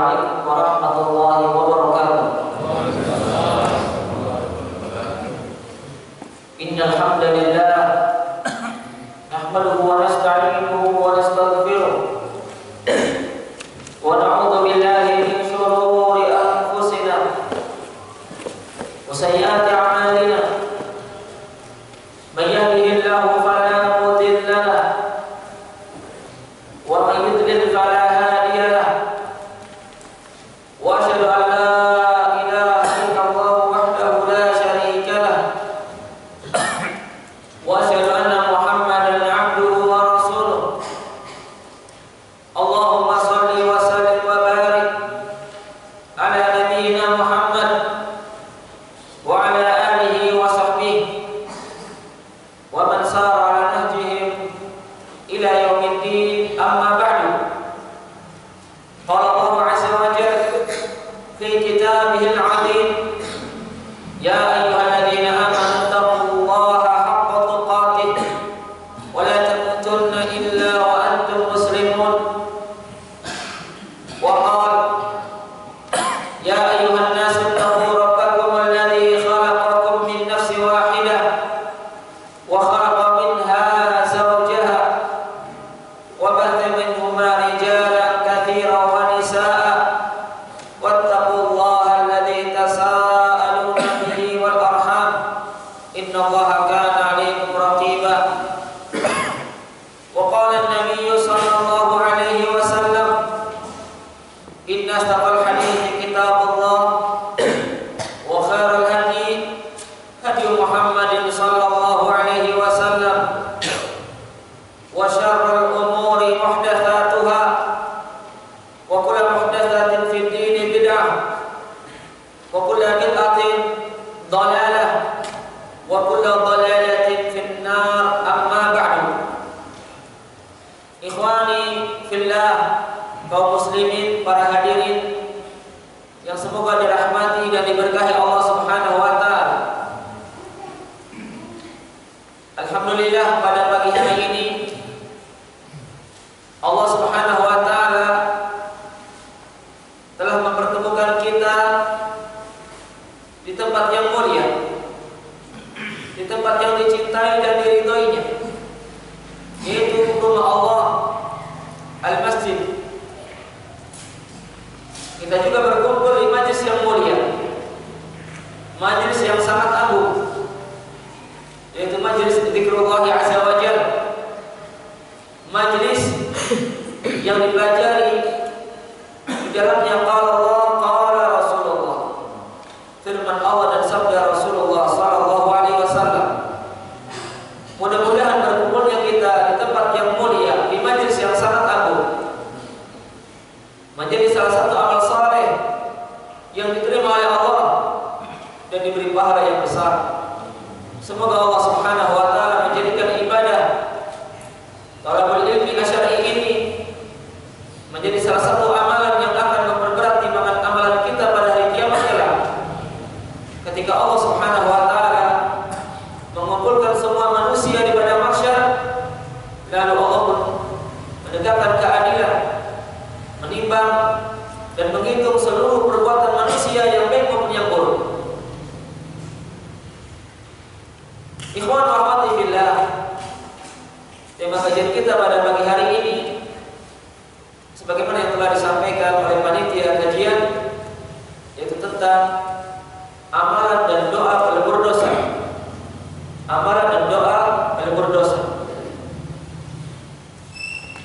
Assalamualaikum warahmatullahi wabarakatuh. Innal hamdalillah nahmaduhu wa nasta'inuhu wa nastaghfiruh wa na'udzu billahi min shururi anfusina wa sayyiati a'malina. May yahdihillahu fala mudilla lahu wa may yudlil fala hadiya lahu. Wa asyhadu an la ilaha illallah wahdahu la syarika lahu wa asyhadu anna Muhammadan 'abduhu wa rasuluh. Allahumma shalli wa sallim wa barik ala nabiyyina Muhammad wa ala alihi wa sahbihi wa man sara ala nahjihim ila yaumiddin. Amma ba'du. Qala Allah 'azza wa jalla fi kitabihil 'azim, ya ayyuhalladzina amanu taqullaha haqqa tuqatih wa la tamutunna illa wa antum muslimun. Wa qala ya ayyuhan nasu taqu rabbakum alladzi khalaqakum min nafsin wahidah wa khalaqa minha zawjaha wa batha minhuma rijalan katsiran wa nisaa'a wattaqullaha alladzi tasaaluna bihi wal arham innallaha kana 'alaykum raqiba. Wa qala an-nabiyyu sallallahu alaihi wasallam, inna asdaqal hadithi kitabullah wa khairal hadi hadi Muhammadin sallallahu alaihi wasallam wa syarrul umuri muhdatsatuha wa kullu muhdatsatin fid dini bid'ah wa kullu bid'atin dhalalah wa kullu dhalalatin fin nar. Amma ba'du. Ikhwani fillah, kaum muslimin, para hadirin yang semoga dirahmati dan diberkahi Allah Subhanahu wa taala. Alhamdulillah, pada pagi hari ini Allah Subhanahu wa taala telah mempertemukan kita di tempat yang mulia, di tempat yang dicintai dan diridhoinya, yaitu rumah Allah, Al-Masjid. Kita juga berkumpul di majlis yang mulia, majlis yang sangat agung, yaitu majlis zikrullah azza wa jalla, majlis yang dipelajari di dalamnya qala Allah, qala Rasulullah, firman Allah dan sabda Rasulullah sallallahu alaihi wasallam. Mudah-mudahan berkumpulnya kita di tempat yang mulia, di majlis yang sangat agung, menjadi salah satu amal saleh yang diterima oleh Allah dan diberi pahala yang besar. Semoga Allah Subhanahu wa taala menjadikan ibadah talabul ilmi asyari ini menjadi salah satu amalan yang akan memperberat timbangan amalan kita pada hari kiamat kelak, ketika Allah Subhanahu wa taala mengumpulkan semua manusia di padang mahsyar, lalu Allah pun menegakkan keadilan, menimbang dan menghitung seluruh perbuatan manusia yang baik maupun yang buruk. Ikhwan wa akhwati fillah, tema kajian kita pada pagi hari ini sebagaimana yang telah disampaikan oleh panitia kajian, yaitu tentang amalan dan doa pelebur dosa. Amalan dan doa pelebur dosa.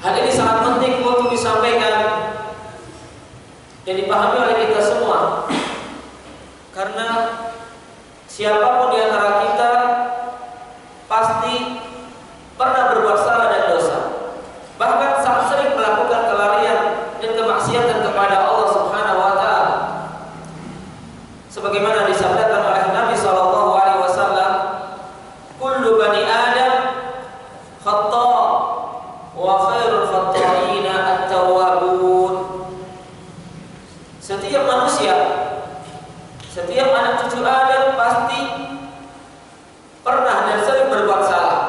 Hal ini sangat penting untuk disampaikan dan dipahami oleh kita semua, karena siapapun di antara kita pasti pernah berbuat salah dan dosa, bahkan sangat sering melakukan kelarian dan kemaksiatan kepada Allah Subhanahu wa taala. Sebagaimana disabdakan oleh Nabi sallallahu alaihi wasallam, kullu bani Adam khata' wa khairul khata'ina at-tawwabun. Setiap manusia, setiap anak cucu Adam pasti pernah dan sering berbuat salah,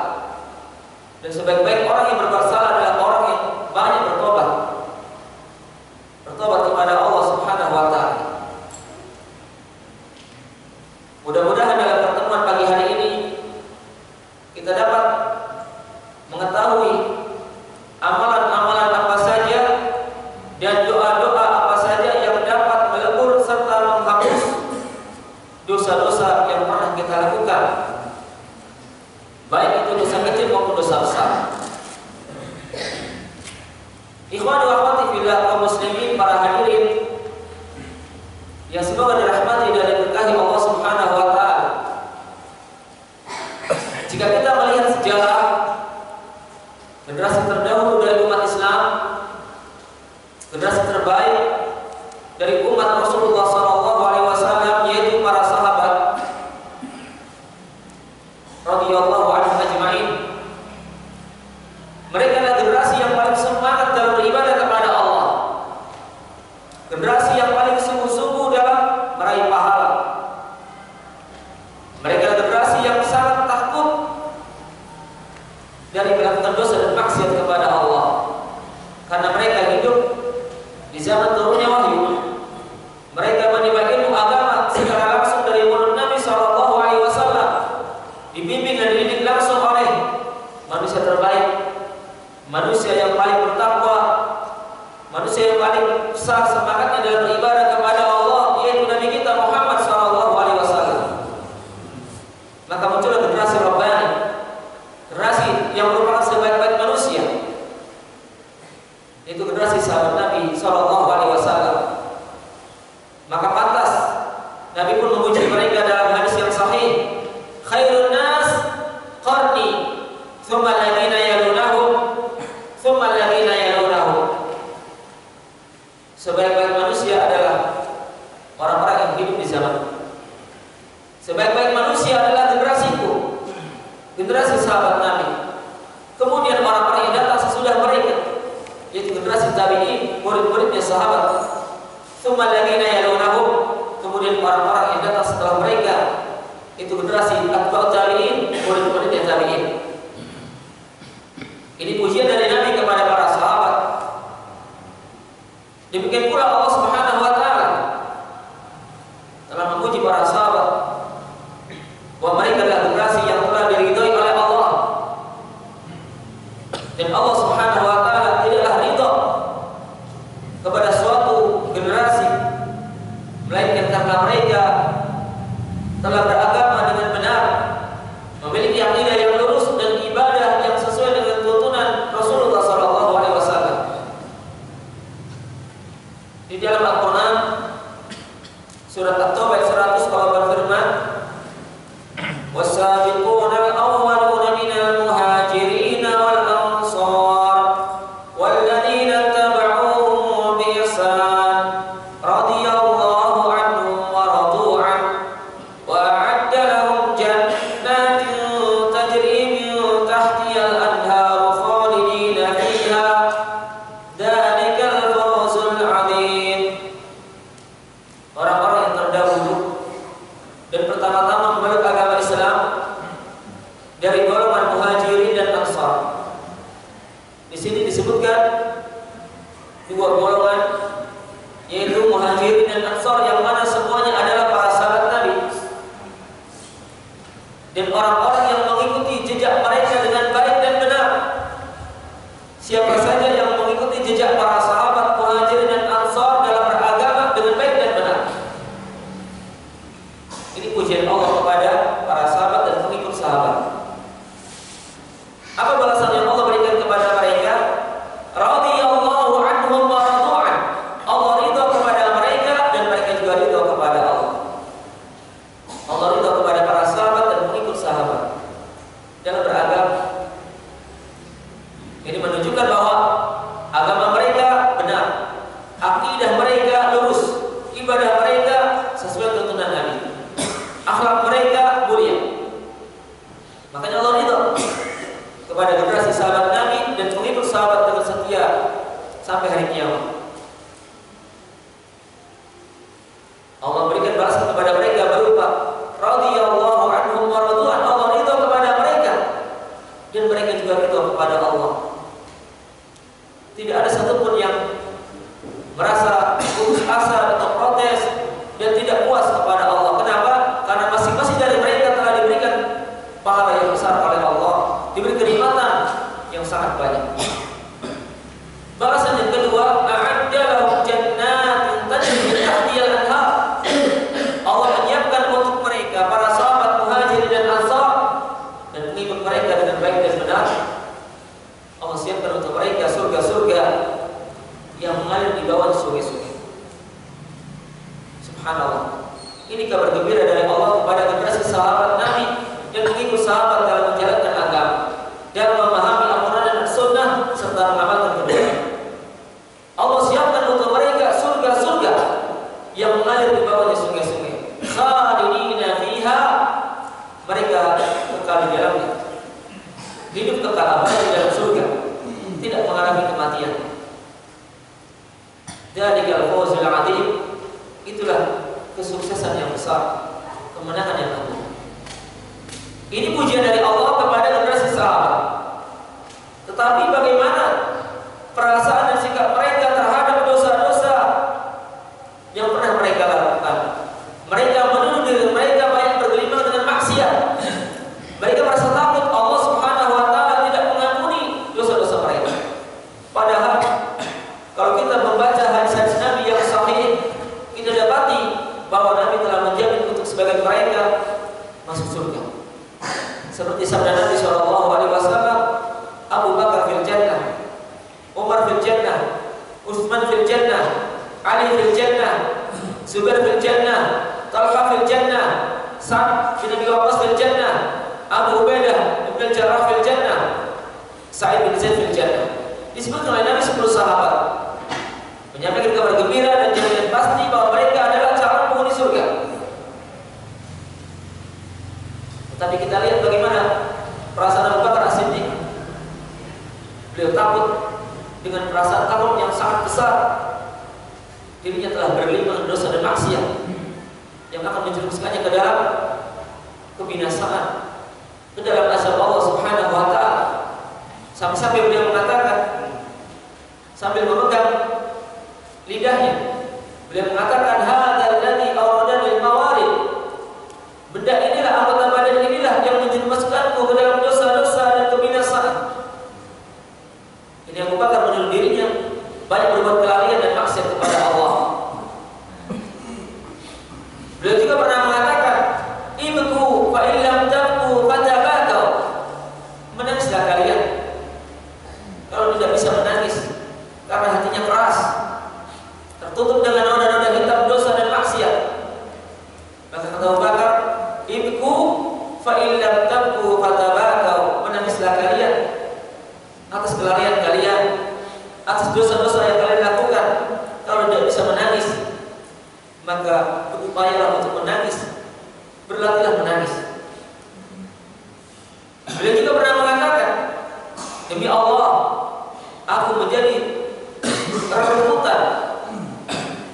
dan sebaik-baik orang yang berbuat salah adalah orang yang banyak bertobat kepada Allah kita lakukan, baik itu dosa kecil maupun dosa besar. Ikhwan wa akhwati fillah, kaum muslimin, para hadirin yang semoga dirahmati dan diberkahi Allah Subhanahu wa taala. Jika kita melihat sejarah generasi terdahulu dari umat Islam, generasi terbaik dari umat Rasulullah SAW, yaitu para sahabat radhiyallahu anhum ajma'in. Mereka adalah generasi yang paling semangat dalam beribadah kepada Allah, generasi yang paling sungguh-sungguh dalam meraih pahala. Mereka adalah generasi yang sangat takut dari melakukan dosa dan maksiat kepada Allah, karena mereka hidup di zaman turunnya wahyu. Mereka menimba ilmu agama secara langsung dari mulut Nabi SAW, dibimbing dan dididik langsung oleh manusia terbaik, manusia yang paling bertakwa, manusia yang paling besar semangatnya dalam beribadah kepada Allah, yaitu Nabi kita Muhammad SAW. Maka muncullah generasi Rabbani, generasi yang merupakan sebaik-baik manusia, yaitu generasi sahabat Nabi SAW. Maka pantas Nabi pun memuji mereka dalam hadis yang sahih, khairun nas qarni, thumma alladhina yalunahum, thumma alladhina yalunahum. Sebaik-baik manusia adalah orang-orang yang hidup di zaman. Sebaik-baik manusia adalah generasiku, generasi sahabat Nabi. Kemudian orang-orang yang datang sesudah mereka, yaitu generasi tabi'in, murid-muridnya sahabat. Tsumma alladziina yalunahum, kemudian orang-orang yang datang setelah mereka, itu generasi atba'ut tabi'in, murid-muridnya tabi'in. Ini pujian dari Nabi kepada para sahabat. Demikian pula Allah Subhanahu wa taala telah memuji para sahabat bahwa mereka adalah generasi yang telah diridhoi oleh Allah. Dan Allah Subhanahu wa taala tidaklah ridha kepada suatu generasi melainkan karena mereka telah beragama dengan benar, memiliki akidah yang lurus dan ibadah yang sesuai dengan tuntunan Rasulullah SAW. Di dalam Al-Quran surat At-Taubah 100 Allah berfirman, "Was-sabiquna al-awwaluna minal muhajirin wal ansar walladzina tabauhum bi ihsan radhiyallahu anhum wa radu an wa a'adda lahum jannatin tajri min tahtiha al-anharu khalidina fiha dzalikal fawzul 'adzim." Orang-orang yang terdahulu dan pertama-tama memeluk agama Islam dari golongan muhajirin dan ansar. Di sini disebutkan dua golongan, yaitu muhajirin dan ansar, yang mana semuanya adalah para sahabat Nabi dan orang-orang yang mengikuti jejak mereka dengan baik dan benar. Siapa saja yang mengikuti jejak para sahabat muhajirin dan ansar dalam beragama dengan baik dan benar, ini pujian Allah kepada para sahabat dan pengikut sahabat. Apa balasan yang Allah berikan kepada mereka? Radhiyallahu anhum wa radu an. Allah ridha kepada mereka dan mereka juga ridha kepada Allah. Allah ridha kepada para sahabat dan pengikut sahabat dalam beragama. Ini menunjukkan bahwa agama mereka benar, akidah mereka lurus, ibadah mereka sesuai tuntunan Nabi, akhlak mereka mulia. Makanya Allah ridha kepada generasi sahabat Nabi dan pengikut sahabat dengan setia sampai hari kiamat. Allah berikan balasan kepada mereka berupa radhiyallahu anhum wa radu an. Allah ridha kepada mereka dan mereka juga ridha kepada Allah. Tidak ada satupun yang merasa putus asa atau protes dan tidak puas kepada Allah. Kenapa? Karena masing-masing dari mereka telah diberikan pahala yang besar oleh Allah, diberi kenikmatan yang sangat banyak. Balasan yang kedua, a'adda lahum jannatin tajri min tahtiha al-anhar. Allah menyiapkan Ini kabar gembira dari Allah kepada generasi sahabat Nabi yang mengikut sahabat dalam menjalankan agama, dalam memahami Al-Quran dan Sunnah serta mengamalkan kebenaran. Allah siapkan untuk mereka surga-surga yang mengalir di bawahnya sungai-sungai. Khalidina fiha, mereka kekal di dalamnya, hidup kekal abadi di dalam surga, tidak mengalami kematian. Dzalikal fawzul 'adzim, itulah kesuksesan yang besar, kemenangan yang agung. Ini pujian dari Allah kepada generasi sahabat. Tetapi bagaimana perasaan dan sikap mereka terhadap dosa-dosa yang pernah mereka lakukan? Mereka menuduh diri mereka banyak bergelimang dengan maksiat. Mereka merasa takut Allah Subhanahu wa taala tidak mengampuni dosa-dosa mereka. Padahal kalau kita membaca hadis-hadis Nabi yang sahih, kita dapati bahwa Nabi telah menjamin untuk sebagian mereka masuk surga. Seperti sabda Nabi SAW, Abu Bakar fil jannah, Umar fil jannah, Utsman fil jannah, Ali fil jannah, Zubair fil jannah, Talha fil jannah, Sa'd bin Abi Waqqas fil jannah, Abu Ubaidah bin Jarrah fil jannah, Sa'id bin Zaid fil jannah. Disebutkan oleh Nabi 10 sahabat, menyampaikan kabar gembira dan jaminan pasti bahwa mereka adalah calon penghuni surga. Tetapi kita lihat bagaimana perasaan Abu Bakar As-Siddiq. Beliau takut dengan perasaan takut yang sangat besar. Dirinya telah bergelimang dosa dan maksiat yang akan menjerumuskannya ke dalam kebinasaan, ke dalam azab Allah Subhanahu wa taala. Sampai-sampai beliau mengatakan sambil memegang lidahnya, beliau mengatakan, hadzal ladzi awradani al-mawarid. Benda inilah, anggota badan inilah yang menjerumuskanku ke dalam dosa-dosa dan kebinasaan. Ini Abu Bakar menuduh dirinya banyak berbuat kelalaian dan maksiat kepada Allah. Beliau juga pernah mengatakan, ibku fa illam tabku fatabakau. Menangislah kalian kalau tidak bisa menangis karena hatinya keras, tertutup dengan noda-noda hitam dosa dan maksiat. Maka kata Abu Bakar, ibku fa illam tabku fatabakau. Menangislah kalian atas kelalaian kalian, atas dosa-dosa yang kalian lakukan. Kalau tidak bisa menangis, maka berupayalah untuk menangis, berlatihlah menangis. Beliau juga pernah mengatakan, demi Allah, aku menjadi rebutan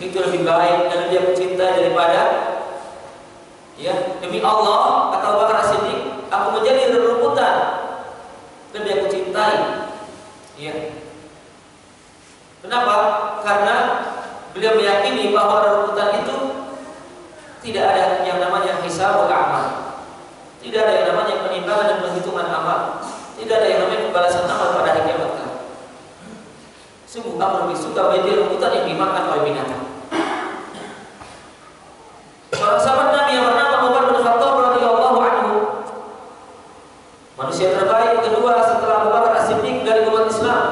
itu lebih baik dan lebih aku cintai daripada, ya, demi Allah, kata Abu Bakar As-Siddiq, aku menjadi rebutan lebih aku cintai. Ya. Kenapa? Karena beliau meyakini bahwa rebutan itu tidak ada yang namanya hisabul amal, tidak ada yang namanya penimbangan dan penghitungan amal, tidak ada yang namanya pembalasan amal pada hari kiamat kelak. Sungguh aku lebih suka menjadi rebutan yang dimakan oleh binatang. Seorang sahabat Nabi yang bernama Umar bin Khattab radhiyallahu anhu, manusia terbaik kedua setelah Abu Bakar As-Siddiq dari umat Islam,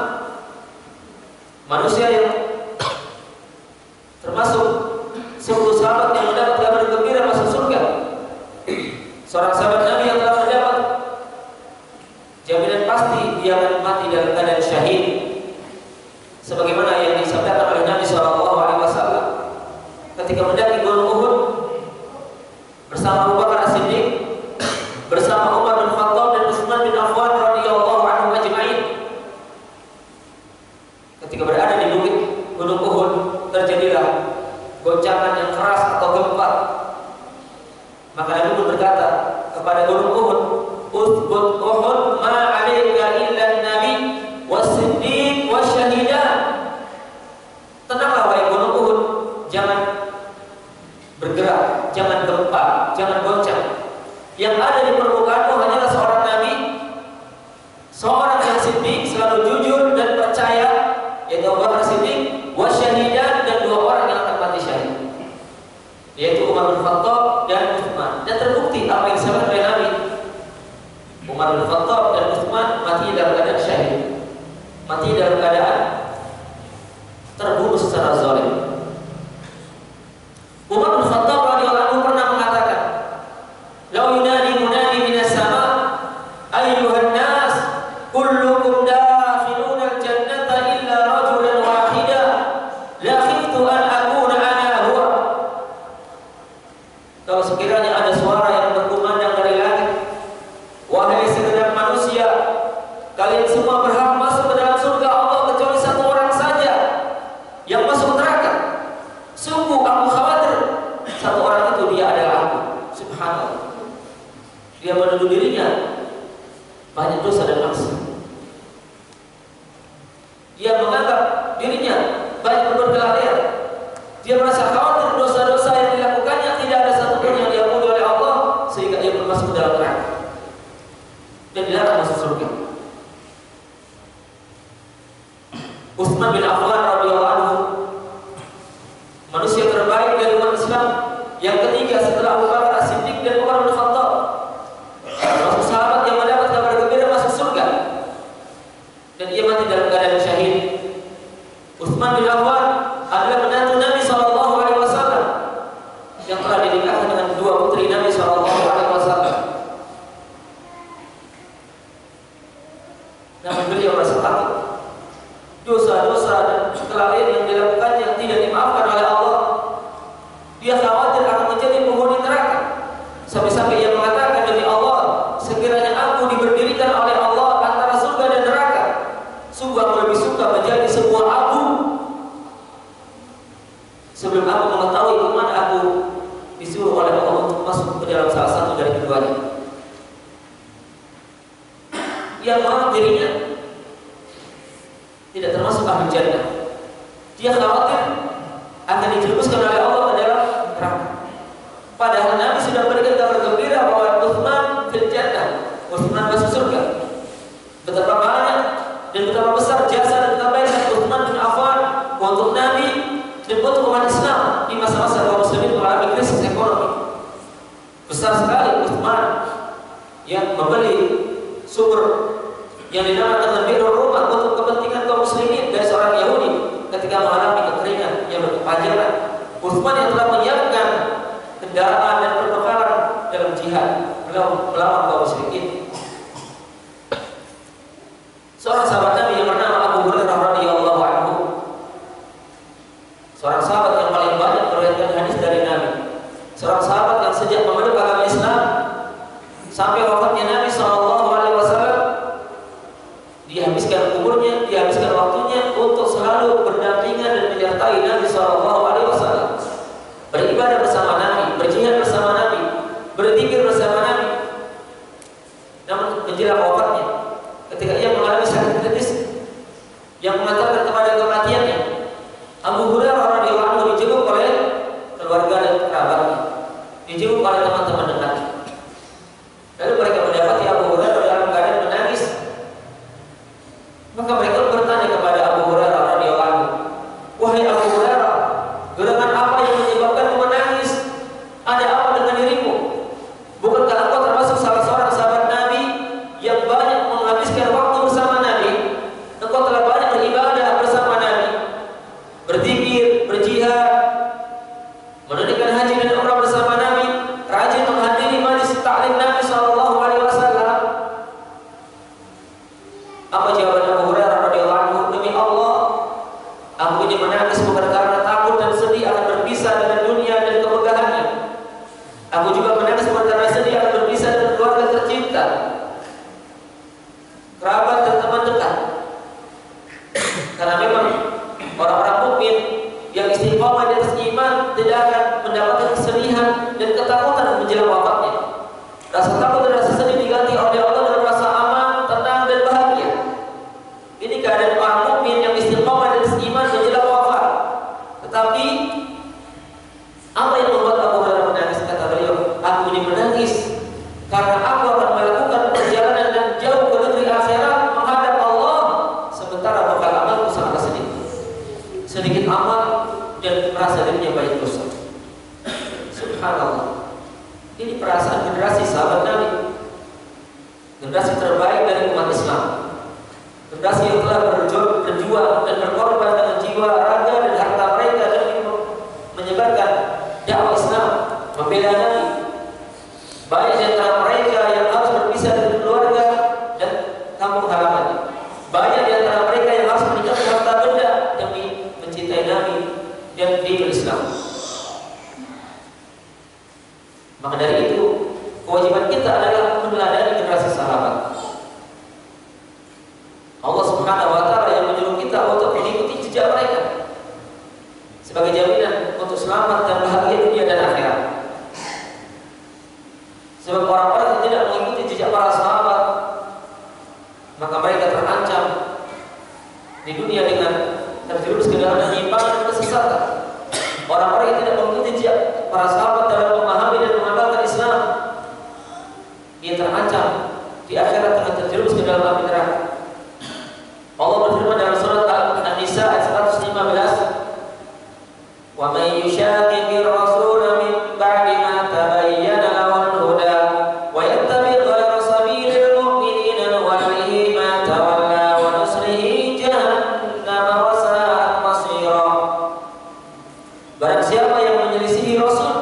manusia yang termasuk 10 sahabat yang mendapat kabar gembira masuk surga. Seorang sahabat Nabi yang telah mendapat jaminan pasti dia akan mati dalam keadaan syahid, sebagaimana yang disabdakan oleh Nabi SAW ketika mendaki Gunung Uhud bersama Abu Bakar As-Siddiq, bersama Umar bin Khattab dan Utsman bin Affan radhiyallahu anhum ajma'in. Ketika berada di bukit Gunung Uhud, terjadilah goncangan yang keras atau gempa. Maka Nabi pun berkata kepada Gunung Uhud, "Uthbut Uhud ma 'alaika illa an-nabi was-siddiq wasyahidan." Tenanglah wahai Gunung Uhud, jangan bergerak, jangan gempa, jangan goncang. Yang ada di permukaanmu hanyalah seorang nabi, seorang yang siddiq, selalu jujur dan percaya, yaitu Abu Bakar Siddiq, wasyahidan, dan 2 orang yang akan mati syahid, yaitu Umar bin Khattab dan Utsman. Dan terbukti apa yang disebutkan oleh Nabi, Umar bin Khattab dan Utsman mati dalam keadaan syahid, mati dalam keadaan terbunuh secara zalim. Umar bin Khattab radhiyallahu anhu pernah aku khawatir satu orang itu dia adalah aku. Subhanallah. Dia menuduh dirinya banyak dosa dan maksiat. Dia menganggap dirinya banyak berbuat kelalaian. Dia merasa khawatir dosa-dosa yang dilakukannya tidak ada satupun yang diampuni oleh Allah, sehingga ia pun masuk ke dalam neraka dan dilarang masuk surga. Utsman bin Affan radhiyallahu anhu, manusia terbaik dari umat Islam yang ketiga setelah Abu Bakar As-Siddiq dan Umar bin Khattab, termasuk sahabat yang mendapat kabar gembira masuk surga, dan ia mati dalam keadaan syahid. Utsman bin Affan adalah menantu Nabi sallallahu alaihi wasallam yang telah dinikahkan dengan dua putri Nabi sallallahu alaihi wasallam. Namun beliau merasa takut dosa-dosa dan kelalaian yang dilakukannya tidak dimaafkan oleh Allah. Dia khawatir akan menjadi penghuni neraka. Sampai-sampai ia mengatakan, demi Allah, sekiranya aku diberdirikan oleh Allah antara surga dan neraka, sungguh aku lebih suka menjadi sebuah abu sebelum aku mengetahui kemana aku disuruh oleh Allah untuk masuk ke dalam salah satu dari keduanya. Ia menganggap dirinya tidak termasuk ahli jannah. Dia khawatir akan dijerumuskan oleh Allah ke dalam neraka. Padahal Nabi sudah memberikan kabar gembira bahwa Utsman fil jannah, Utsman masuk surga. Betapa banyak dan betapa besar jasa dan kebaikan Utsman bin Affan untuk Nabi dan untuk umat Islam di masa-masa kaum muslimin mengalami krisis ekonomi. Besar sekali Utsman yang membeli sumur yang dinamakan Birrul Rumah untuk kepentingan kaum muslimin dari seorang Yahudi ketika mengalami kekeringan yang berkepanjangan. Utsman yang telah menyiapkan kendaraan dan perbekalan dalam jihad melawan kaum musyrikin. Seorang sahabat Nabi yang bernama Abu Hurairah radhiyallahu anhu, seorang sahabat yang paling banyak meriwayatkan hadis dari Nabi, seorang sahabat yang sejak memeluk agama Islam sampai wafatnya Nabi sallallahu alaihi wasallam, dihabiskan umurnya, dihabiskan waktunya untuk selalu berdampingan dan menyertai Nabi sallallahu alaihi wasallam, beribadah bersama Nabi, berjihad bersama Nabi, berzikir bersama Nabi. Namun menjelang wafatnya, ketika ia mengalami sakit kritis yang mengantarkan kepada kematiannya, Abu Hurairah radhiyallahu anhu dijenguk oleh keluarga dan kerabatnya, dijenguk oleh teman-teman dekatnya. Lalu mereka mendapati Abu Hurairah dalam keadaan menangis. Maka mereka bertanya kepada Abu Hurairah radhiyallahu anhu, "Wahai Abu Hurairah, gerangan apa yang menyebabkanmu menangis? Ada apa dengan dirimu? Bukankah engkau termasuk salah seorang sahabat Nabi yang banyak menghabiskan waktu bersama Nabi? Engkau telah banyak beribadah bersama Nabi, berzikir, berjihad, menunaikan haji dan umrah bersama Nabi, rajin menghadiri majelis ta'lim Nabi sallallahu alaihi wasallam." Apa jawaban Abu Hurairah radhiyallahu anhu? "Demi Allah, aku ini menangis bukan karena takut dan sedih akan berpisah dengan dunia dan kemegahannya. Aku juga menangis bukan karena sedih akan berpisah dengan keluarga tercinta, kerabat dan teman dekat. Karena memang orang-orang mukmin yang istiqomah di atas iman tidak akan mendapatkan kesedihan dan ketakutan menjelang wafatnya. Rasa takut dan rasa sedih diganti oleh Allah dengan rasa aman, tenang dan bahagia. Ini keadaan orang mukmin yang istiqomah di atas iman menjelang wafat. Tetapi apa yang membuat Abu Hurairah menangis? Kata beliau, "Aku ini menangis karena aku akan melakukan perjalanan dan jauh ke negeri akhirat menghadap Allah, sementara bekal amalku sangat sedikit amal dan merasa dirinya banyak dosa." Subhanallah. Ini perasaan generasi sahabat Nabi, generasi terbaik dari umat Islam, generasi yang telah berjuang dan berkorban dengan jiwa, raga dan harta mereka demi menyebarkan dakwah Islam, membela Nabi. Banyak di antara mereka yang harus berpisah dari keluarga dan kampung halaman. Banyak di antara mereka yang harus meninggalkan harta benda demi mencintai Nabi dan dini Islam. Maka dari itu, kewajiban kita adalah meneladani generasi sahabat. Allah Subhanahu wa taala yang menyuruh kita untuk mengikuti jejak mereka sebagai jaminan untuk selamat dan bahagia dunia dan akhirat. Sebab orang-orang yang tidak mengikuti jejak para sahabat, maka mereka terancam di dunia dengan terjerumus ke dalam penyimpangan dan kesesatan. Orang-orang yang tidak mengikuti jejak para sahabat dalam memahami dan mengamalkan Islam, dia terancam di akhirat akan terjerumus ke dalam api neraka. Allah berfirman dalam surat An-Nisa ayat 115, "Wa may yushaqiqir rasul min ba'di ma tabayyana lahul huda wa yattabi' ghayra sabilil mu'minina nuwallihi ma tawalla wa nuslihi jahannam wa sa'at masira." Barang siapa yang menyelisihi Rasul,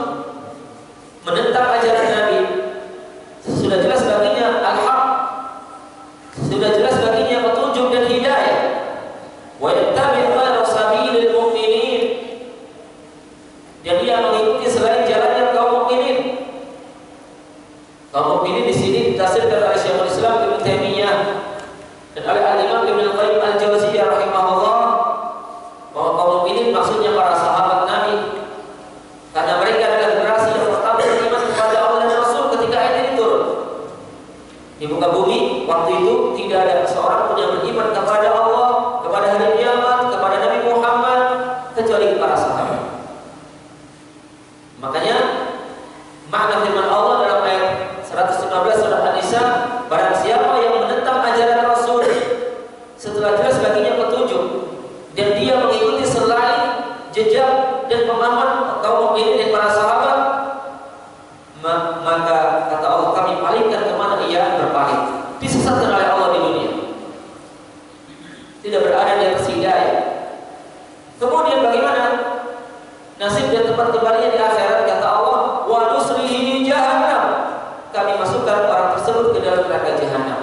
menentang ajaran Nabi, sudah jelas baginya al-haq, sudah jelas baginya petunjuk dan hidayah. Wa yattabi' ghayra sabilil mu'minin, dan dia mengikuti selain jalannya kaum mukminin. Kaum mukminin di sini ditafsirkan oleh Syekhul Islam Ibnu Taimiyah dan oleh Al-Imam Ibnu Qayyim Al-Jauziyah rahimahullah, bahwa kaum mukminin maksudnya para sahabat Nabi, karena mereka adalah generasi yang pertama beriman kepada Allah dan Rasul ketika ayat ini turun. Di muka bumi waktu itu tidak ada seorang pun yang beriman kepada Allah, kepada hari kiamat, kepada Nabi Muhammad, kecuali para sahabat. Makanya makna firman Allah dalam ayat 115 surat An-Nisa, barang siapa yang menentang ajaran Rasul setelah jelas baginya petunjuk dan dia mengikuti selain jejak dan pemahaman kaum mukminin dan para sahabat, maka kata Allah, kami palingkan kemana ia berpaling. Disesatkan oleh Allah di dunia, tidak berada di atas hidayah. Kemudian bagaimana nasib dan tempat kembalinya di akhirat? Kata Allah, wa nuslihi jahannam, kami masukkan orang tersebut ke dalam neraka jahanam.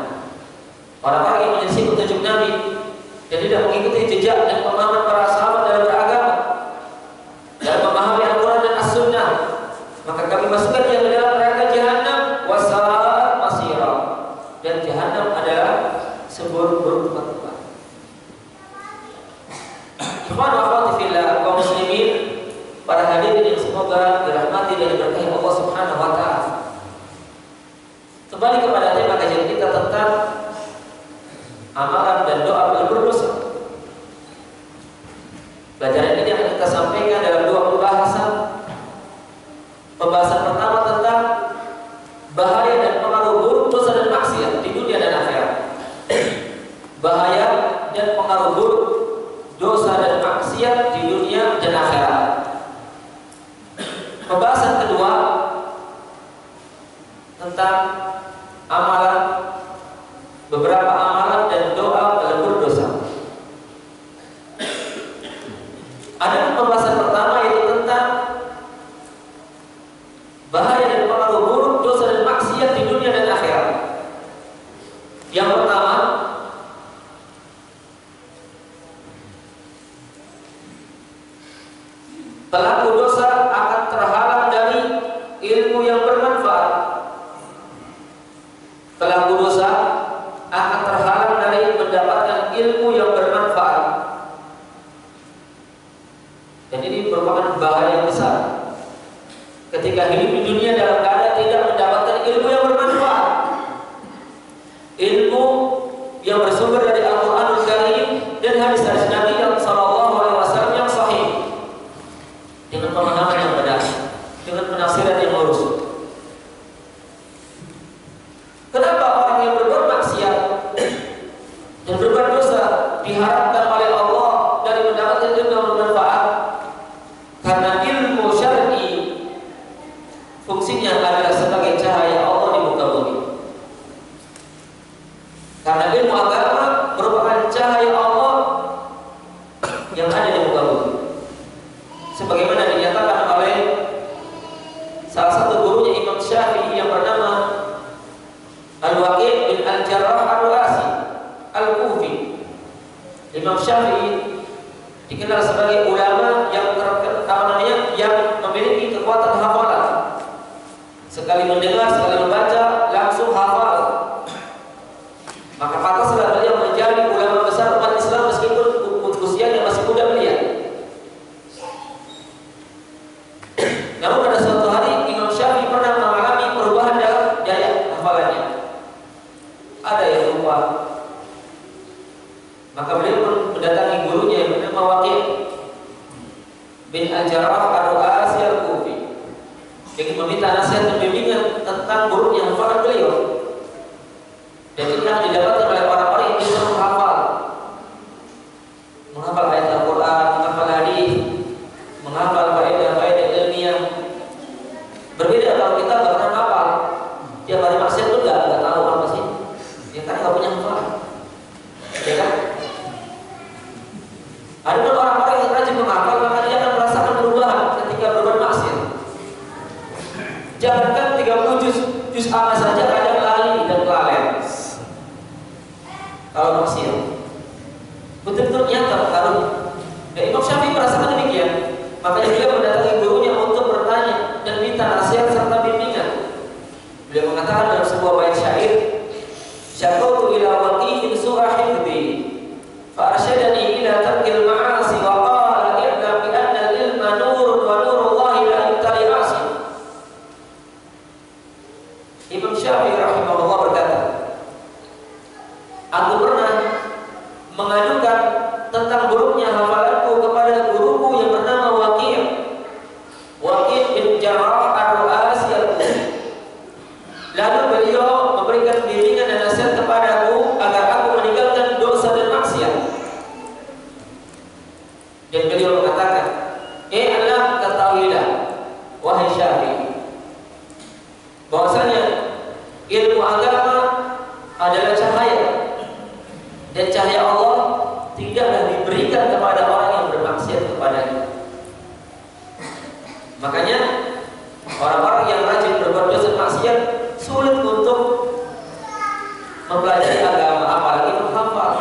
Orang-orang yang menyelisih petunjuk Nabi dan tidak mengikuti jejak dan pemahaman para sahabat dalam beragama, dalam memahami Al-Quran dan As-Sunnah, maka kami masukkan dia ke dalam neraka jahanam, wa sa'at masira, dan jahanam adalah seburuk-buruk tempat. Ikhwan wa akhwati fillah, kaum muslimin, para hadirin yang semoga dirahmati dan diberkahi Allah Subhanahu wa taala. Kembali kepada tema kajian kita tentang amalan dan doa bila berdosa. Pelajaran ini akan kita sampaikan dalam dua pembahasan. Pembahasan pertama tentang bahaya dan pengaruh buruk dosa dan maksiat di dunia dan akhirat. Bahaya dan pengaruh buruk dosa dan maksiat di dunia dan akhirat. Pembahasan kedua tentang amalan, beberapa amalan dan doa dalam berdosa. Ada pembahasan pertama yaitu tentang bahaya dan pengaruh buruk dosa dan maksiat di dunia dan akhirat. Yang pertama, pelaku dosa akan terhalang dari ilmu yang bermanfaat. Pelaku dosa akan terhalang dari mendapatkan ilmu yang bermanfaat. Dan ini merupakan bahaya yang besar ketika hidup di dunia dalam keadaan tidak mendapatkan ilmu yang bermanfaat. Ilmu yang bersumber dari Al-Quranul Karim dan hadis-hadis Nabi yang sallallahu alaihi wasallam yang sahih, dengan pemahaman yang benar, dengan penafsiran yang lurus. Kenapa orang yang berbuat maksiat dan berbuat dosa diharapkan oleh Allah dari mendapatkan ilmu yang bermanfaat? Karena ilmu syar'i fungsinya adalah sebagai cahaya Allah di muka bumi. Karena ilmu agama merupakan cahaya Allah yang ada di muka bumi. Sebagaimana dinyatakan oleh salah satu gurunya Imam Syafi'i yang bernama Al-Waqi' bin Al-Jarrah Al-Wasi Al-Kufi. Imam Syafi'i dikenal sebagai ulama yang yang memiliki kekuatan hafalan. Sekali mendengar, sekali membaca, langsung hafal. Maka pantaslah beliau menjadi ulama besar umat Islam meskipun usianya masih muda belia. Namun pada suatu hari Imam Syafi'i pernah mengalami perubahan dalam daya hafalannya. Ada yang lupa. Maka beliau pun mendatangi gurunya yang bernama Waqi' bin Al-Jarrah Ar-Ru'asi Al-Kufi. Ingin meminta nasihat dan bimbingan tentang gurunya hafalan beliau. Dan ini yang didapatkan oleh orang-orang yang bisa menghafal ayat Al-Quran, menghafal hadis, menghafal faedah-faedah ilmiah. Berbeda kalau kita nggak pernah hafal, tiap hari maksiat pun nggak tahu apa sih, ya kan nggak punya hafalan, ya kan? Ada pun orang-orang yang rajin menghafal maka dia akan merasakan perubahan ketika berbuat maksiat. Jangankan 30 juz A saja kadang lali dan lalai. Kalau maksiat betul-betul nyata pengaruhnya. Dan Imam Syafi'i merasakan demikian. Makanya beliau mendatangi gurunya untuk bertanya dan minta nasihat serta bimbingan. Beliau mengatakan dalam sebuah bait syair, "Syakautu ila Waqi' su'a hifdhi, fa arsyadani ila tarkil ma'asi wa qala i'lam bi anna al-ilma nurun wa nurullahi la yubtali 'asi." Imam Syafi'i rahimahullah berkata, "Aku pernah mengadukan tentang buruknya hafalanku kepada guruku yang bernama Waqi' bin Jarrah Ar-Ru'asi Al-Kufi. Lalu beliau memberikan bimbingan dan nasihat kepadaku agar aku meninggalkan dosa dan maksiat. Dan beliau mengatakan, anak ketahuilah, wahai Syafi'i, bahwasanya ilmu agama adalah cahaya, dan cahaya Allah tidaklah diberikan kepada orang yang bermaksiat kepadanya. Makanya orang-orang yang rajin berbuat dosa maksiat sulit untuk mempelajari agama, apalagi menghafal.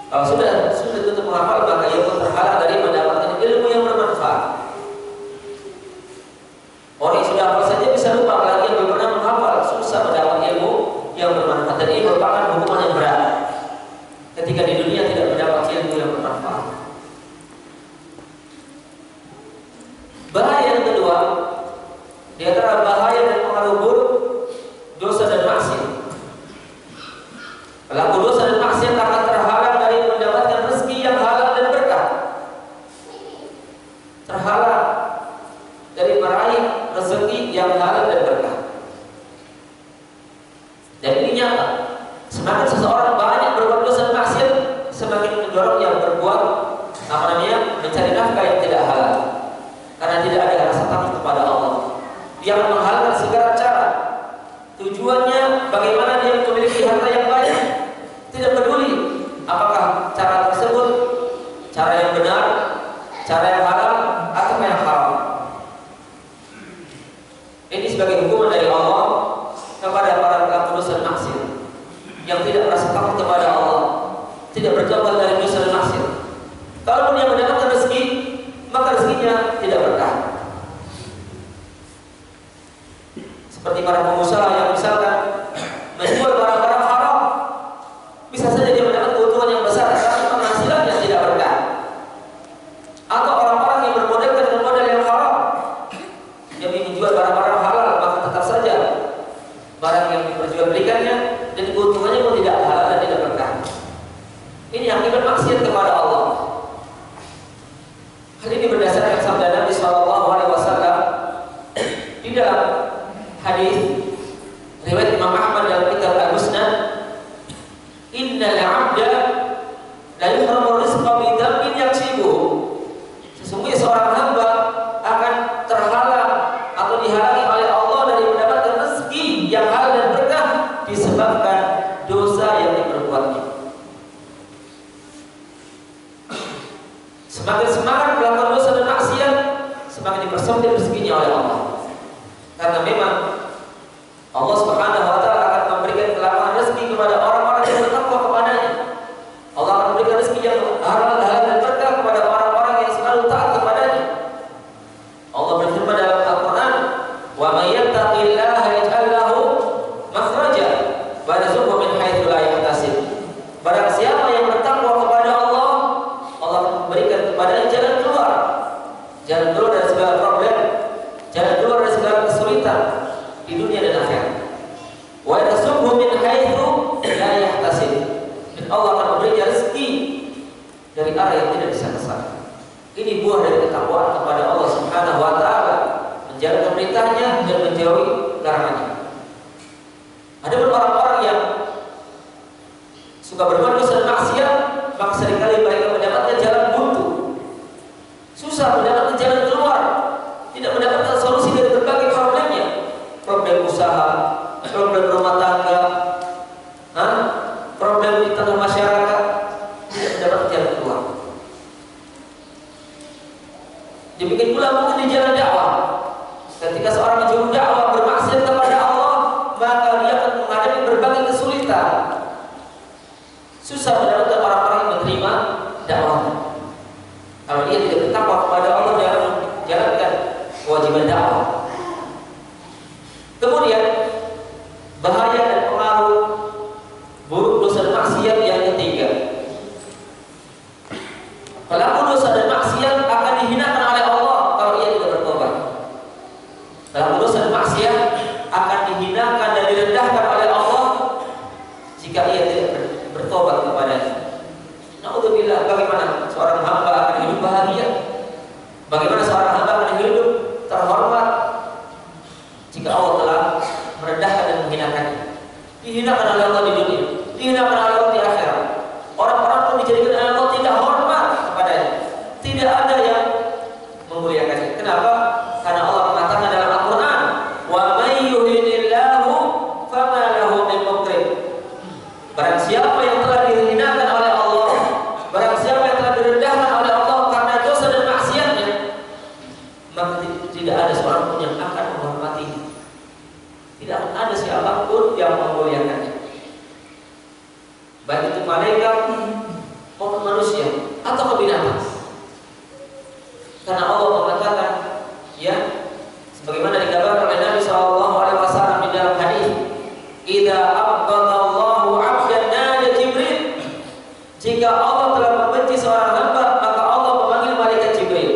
Kalau sudah sulit untuk menghafal, maka ia pun terhalang dari mendapatkan ilmu yang bermanfaat. Orang yang sudah hafal saja bisa lupa, apalagi yang belum pernah menghafal susah mendapat ilmu yang bermanfaat. Dan ini merupakan hukuman yang berat ketika di dunia tidak mendapat ilmu yang bermanfaat. Bahaya yang kedua, di antara bahaya dan pengaruh buruk dosa dan maksiat. Pelaku dosa dan maksiat akan terhalang dari mendapatkan rezeki yang halal dan berkah. Terhalang dari meraih rezeki yang halal dan berkah. Dan ini nyata. Semakin seseorang banyak berbuat dosa dan maksiat, semakin mendorong yang berbuat mencari nafkah yang tidak halal. Karena tidak ada rasa takut kepada Allah. Dia akan menghalalkan segala cara. Tujuannya bagaimana dia memiliki harta yang banyak. Tidak peduli apakah cara tersebut cara yang benar, cara yang halal, atau yang haram. Ini sebagai hukuman dari Allah kepada para pelaku dosa dan maksiat yang tidak merasa takut kepada Allah, tidak bertobat dari dosa dan maksiat. Kalaupun dia mendapatkan rezeki, maka rezekinya tidak berkah. Seperti para pengusaha yang misalkan menjual barang-barang haram, bisa saja dia mendapat keuntungan yang besar, tapi penghasilannya tidak berkah. Atau orang-orang yang bermodalkan dengan modal yang haram, yang menjual barang-barang halal, maka tetap saja barang yang diperjualbelikannya dan keuntungannya pun tidak halal dan tidak berkah. Ini akibat maksiat kepada Allah. Hal ini berdasarkan sabda Nabi SAW di dalam hadis riwayat Imam Ahmad dalam kitab Al-Musnad, "Innal 'abda la yuhramu rizqa bi dhanbin yaksibuhu." Sesungguhnya seorang hamba akan terhalang atau dihalangi oleh Allah dari mendapatkan rezeki yang halal dan berkah disebabkan dosa yang diperbuatnya. Semakin semangat melakukan dosa dan maksiat, semakin dipersempit rezekinya oleh Allah. Karena memang Allah Subhanahu wa taala akan memberikan kelapangan rezeki kepada orang-orang yang bertakwa kepadanya. Allah akan memberikan rezeki yang halal dan berkah kepada orang-orang yang selalu taat kepadanya. Allah berfirman dalam Al-Qur'an, "Wa may yattaqillaha yaj'al lahu makhraja wa yarzuqhu min haitsu la yahtasib." Barang siapa yang bertakwa kepada Allah, Allah akan memberikan kepada jalan keluar dari segala problem, jalan keluar dari segala kesulitan di dunia dan akhirat. Wa yarzuqhu min haitsu la yahtasib. Dan Allah akan memberinya rezeki dari arah yang tidak disangka-sangka. Ini buah dari ketakwaan kepada Allah Subhanahu wa taala, menjalankan perintahnya dan menjauhi larangannya. Ada orang-orang yang suka berbuat dosa dan maksiat, maka seringkali mereka mendapatkan jalan buntu, susah mendapatkan jalan keluar, tidak mendapatkan solusi dari berbagai problemnya, problem usaha, problem rumah tangga, problem di tengah masyarakat, tidak mendapatkan jalan keluar. Demikian pula mungkin di jalan dakwah, ketika seorang menjuru dakwah bermaksiat kepada Allah, maka dia akan menghadapi berbagai kesulitan, susah mendapatkan orang-orang yang menerima dakwahnya. Kalau dia tidak bertakwa kepada Allah dalam menjalankan kewajiban dakwah. Kemudian bahaya dan pengaruh buruk dosa dan maksiat yang ketiga, pelaku dosa dan maksiat akan dihinakan oleh Allah kalau ia tidak bertobat. Pelaku dosa dan maksiat akan dihinakan dan direndahkan oleh Allah jika ia tidak bertobat kepadanya. Naudzubillah, bagaimana seorang hamba akan hidup bahagia? Bagaimana seorang hamba akan hidup terhormat jika Allah telah merendahkan dan menghinakannya? Dihinakan oleh Allah di dunia, dihinakan oleh Allah di akhirat. Orang-orang pun dijadikan oleh Allah tidak hormat kepadanya. Tidak ada yang memuliakannya. Kenapa? Karena Allah mengatakan dalam Al-Quran, "Wa may yuhinillahu fama lahu min mukrim." Barang siapa yang telah dihinakan oleh Allah, barang siapa yang telah direndahkan oleh Allah karena dosa dan maksiatnya, maka tidak ada seorang pun yang akan menghormatinya. Tidak akan ada siapapun yang memuliakannya, baik itu malaikat maupun manusia atau binatang. Karena Allah mengatakan, ya, sebagaimana dikabarkan oleh Nabi SAW di dalam hadis, "Idza abghadallahu 'abdan nada Jibril." Jika Allah telah membenci seorang hamba, maka Allah memanggil malaikat Jibril.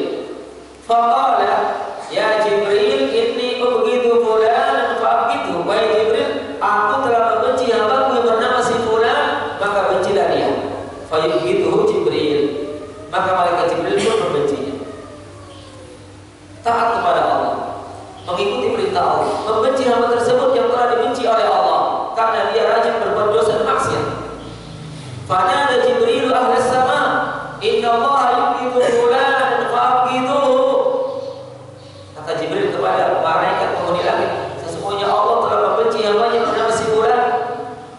Faqala, "Ya Jibril, inni ubghidu fulanan fa'abghidhu." Wahai Jibril, aku telah membenci hambaku yang bernama si fulan, maka bencilah dia. Fayubghidhu Jibril. Maka malaikat Jibril pun membencinya. Taat kepada Allah, mengikuti perintah Allah, membenci hamba tersebut yang telah dibenci oleh Allah karena dia rajin berbuat dosa dan maksiat. Fanada Jibril ahlas sama, "Inna Allah yubghidu fulanan fa'abghidhuhu." Kata Jibril kepada malaikat penghuni langit, sesungguhnya Allah telah membenci hamba-Nya bernama si fulan,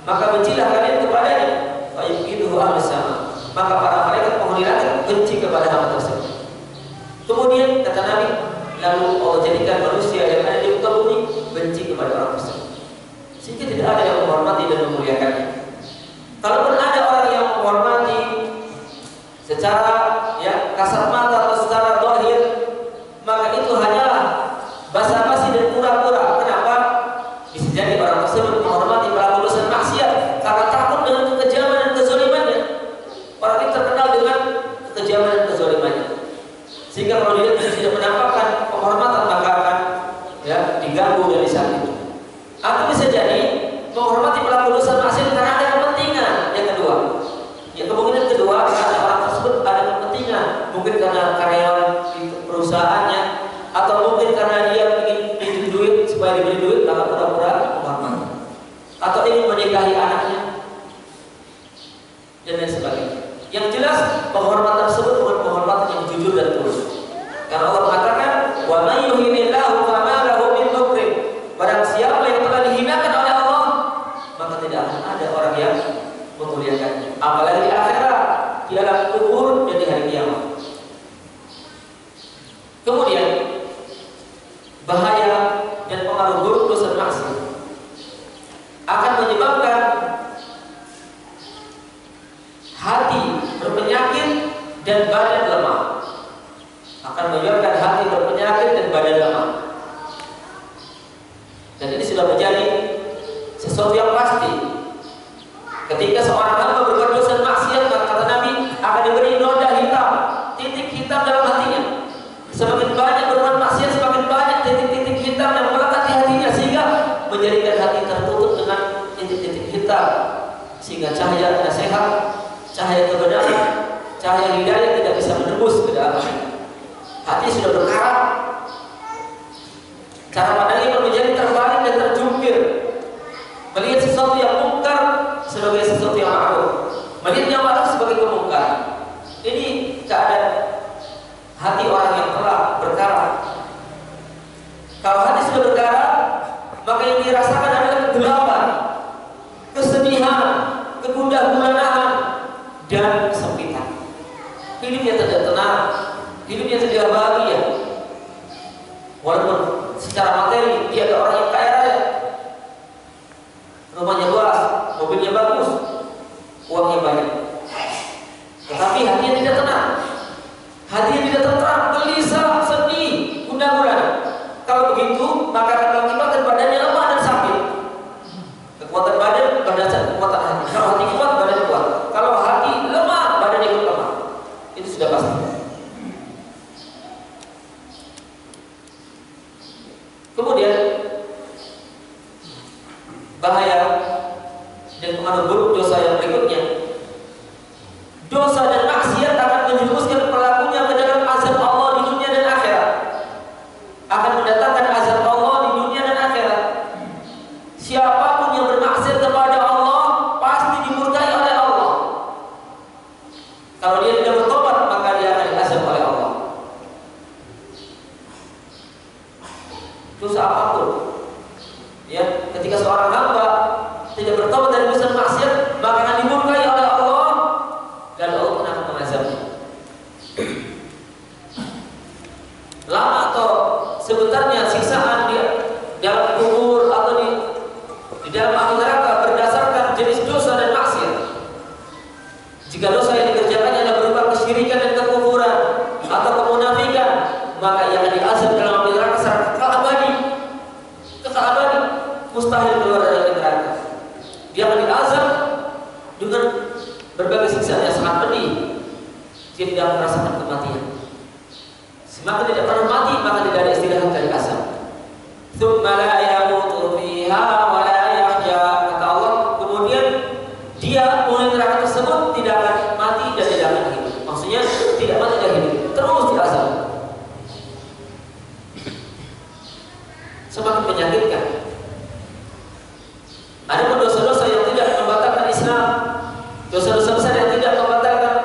maka bencilah kalian kepadanya. Fayubghidhuhu ahlas sama. Maka para malaikat penghuni langit benci kepada hamba tersebut. Kemudian kata Nabi, lalu Allah jadikan manusia yang ada di muka bumi benci kepada orang tersebut, sehingga tidak ada yang menghormati dan memuliakannya. Kalaupun ada orang yang menghormati secara kasat mata atau secara zahir, maka itu hanyalah basa-basi dan pura-pura. Kenapa? Bisa jadi orang tersebut menghormati pelaku dosa maksiat karena takut dengan kekejaman dan kezalimannya. Orang ini terkenal dengan kekejaman dan kezalimannya, sehingga kalau dia tidak menampakkan penghormatan maka akan diganggu dan disakiti. Atau bisa jadi menghormati pelaku dosa maksiat karena ada kepentingan. Yang kedua, kemungkinan kedua, karena orang tersebut ada kepentingan, mungkin karena karyawan di perusahaannya, atau mungkin karena dia ingin minjem duit supaya diberi duit, maka pura-pura menghormati, atau ingin menikahi anaknya dan lain sebagainya. Yang jelas penghormatan tersebut bukan penghormatan yang jujur dan tulus. Karena Allah mengatakan, "Wa may yuhinillahu fama lahu min mukrim." Barang siapa yang telah dihinakan oleh Allah, maka tidak akan ada orang yang memuliakannya, apalagi di akhirat, di alam kubur dan di hari kiamat. Kemudian bahaya dan pengaruh buruk dosa maksiat akan menyebabkan hati berpenyakit dan badan lemah. Akan menyebabkan hati berpenyakit dan badan lemah. Dan ini sudah menjadi sesuatu yang pasti. Ketika seorang hamba berbuat dosa dan maksiat, kata Nabi, akan diberi noda hitam, titik hitam dalam hatinya. Semakin banyak berbuat maksiat, semakin banyak titik-titik hitam yang melekat di hatinya, sehingga menjadikan hati tertutup dengan titik-titik hitam, sehingga cahaya nasihat, cahaya kebenaran, cahaya hidayah tidak bisa menembus ke dalam hati. Hati sudah berkarat, cara pandangnya menjadi terbalik dan terjungkir, melihat sesuatu yang mungkar sebagai sesuatu yang ma'ruf, melihat yang ma'ruf sebagai kemungkaran. Ini keadaan hati orang yang telah berkarat. Kalau hati sudah berkarat, maka yang dirasakan adalah kegelapan, kesedihan, kegundah gulanan, dan kesempitan. Hidupnya tidak tenang, hidupnya tidak bahagia. Walaupun secara materi dia ada orang yang kaya raya, rumahnya luas, mobilnya bagus, uangnya banyak, tetapi hatinya tidak tenang, hatinya tidak tentram, gelisah, sedih, gundah gulana. Kalau begitu, maka akan mengakibatkan badannya lemah dan sakit. Kekuatan badan berdasar kekuatan hati. Kalau hati kuat, badan kuat. Kalau hati lemah, badan ikut lemah. Itu sudah pasti. Kemudian bahaya dan pengaruh buruk dosa yang berikutnya, dosa dan maksiat akan menjerumuskan pelakunya ke dalam azab Allah di dunia dan akhirat, akan mendatangkan azab Allah di dunia dan akhirat. Siapapun yang bermaksiat kepada Allah pasti dimurkai oleh Allah. Kalau dia tidak bertobat, maka dia akan diazab oleh Allah. Dosa apapun, ya, ketika seorang hamba tidak bertobat dari dosa maksiat, maka akan dimurkai oleh Allah dan Allah pun akan mengazabnya. Lama atau sebenarnya siksaan dia dalam kubur atau di dalam api neraka berdasarkan jenis dosa dan maksiat. Jika dosa yang dikerjakannya adalah berupa kesyirikan dan kekufuran atau kemunafikan, maka ia akan diazab dalam api neraka secara kekal abadi. Kekal abadi, mustahil keluar dari neraka. Dia akan diazab dengan berbagai siksaan yang sangat pedih. Dia tidak merasakan kematian. Semakin tidak pernah mati, maka tidak ada istilah dari azab. Tsumma la yamutu fiha wa la yahya, kata Allah. Kemudian dia mulai neraka tersebut tidak akan mati dan tidak akan hidup. Maksudnya tidak mati dan hidup, terus diazab. Semakin menyakitkan. Ada pun dosa-dosa yang tidak membatalkan Islam, dosa-dosa besar yang tidak membatalkan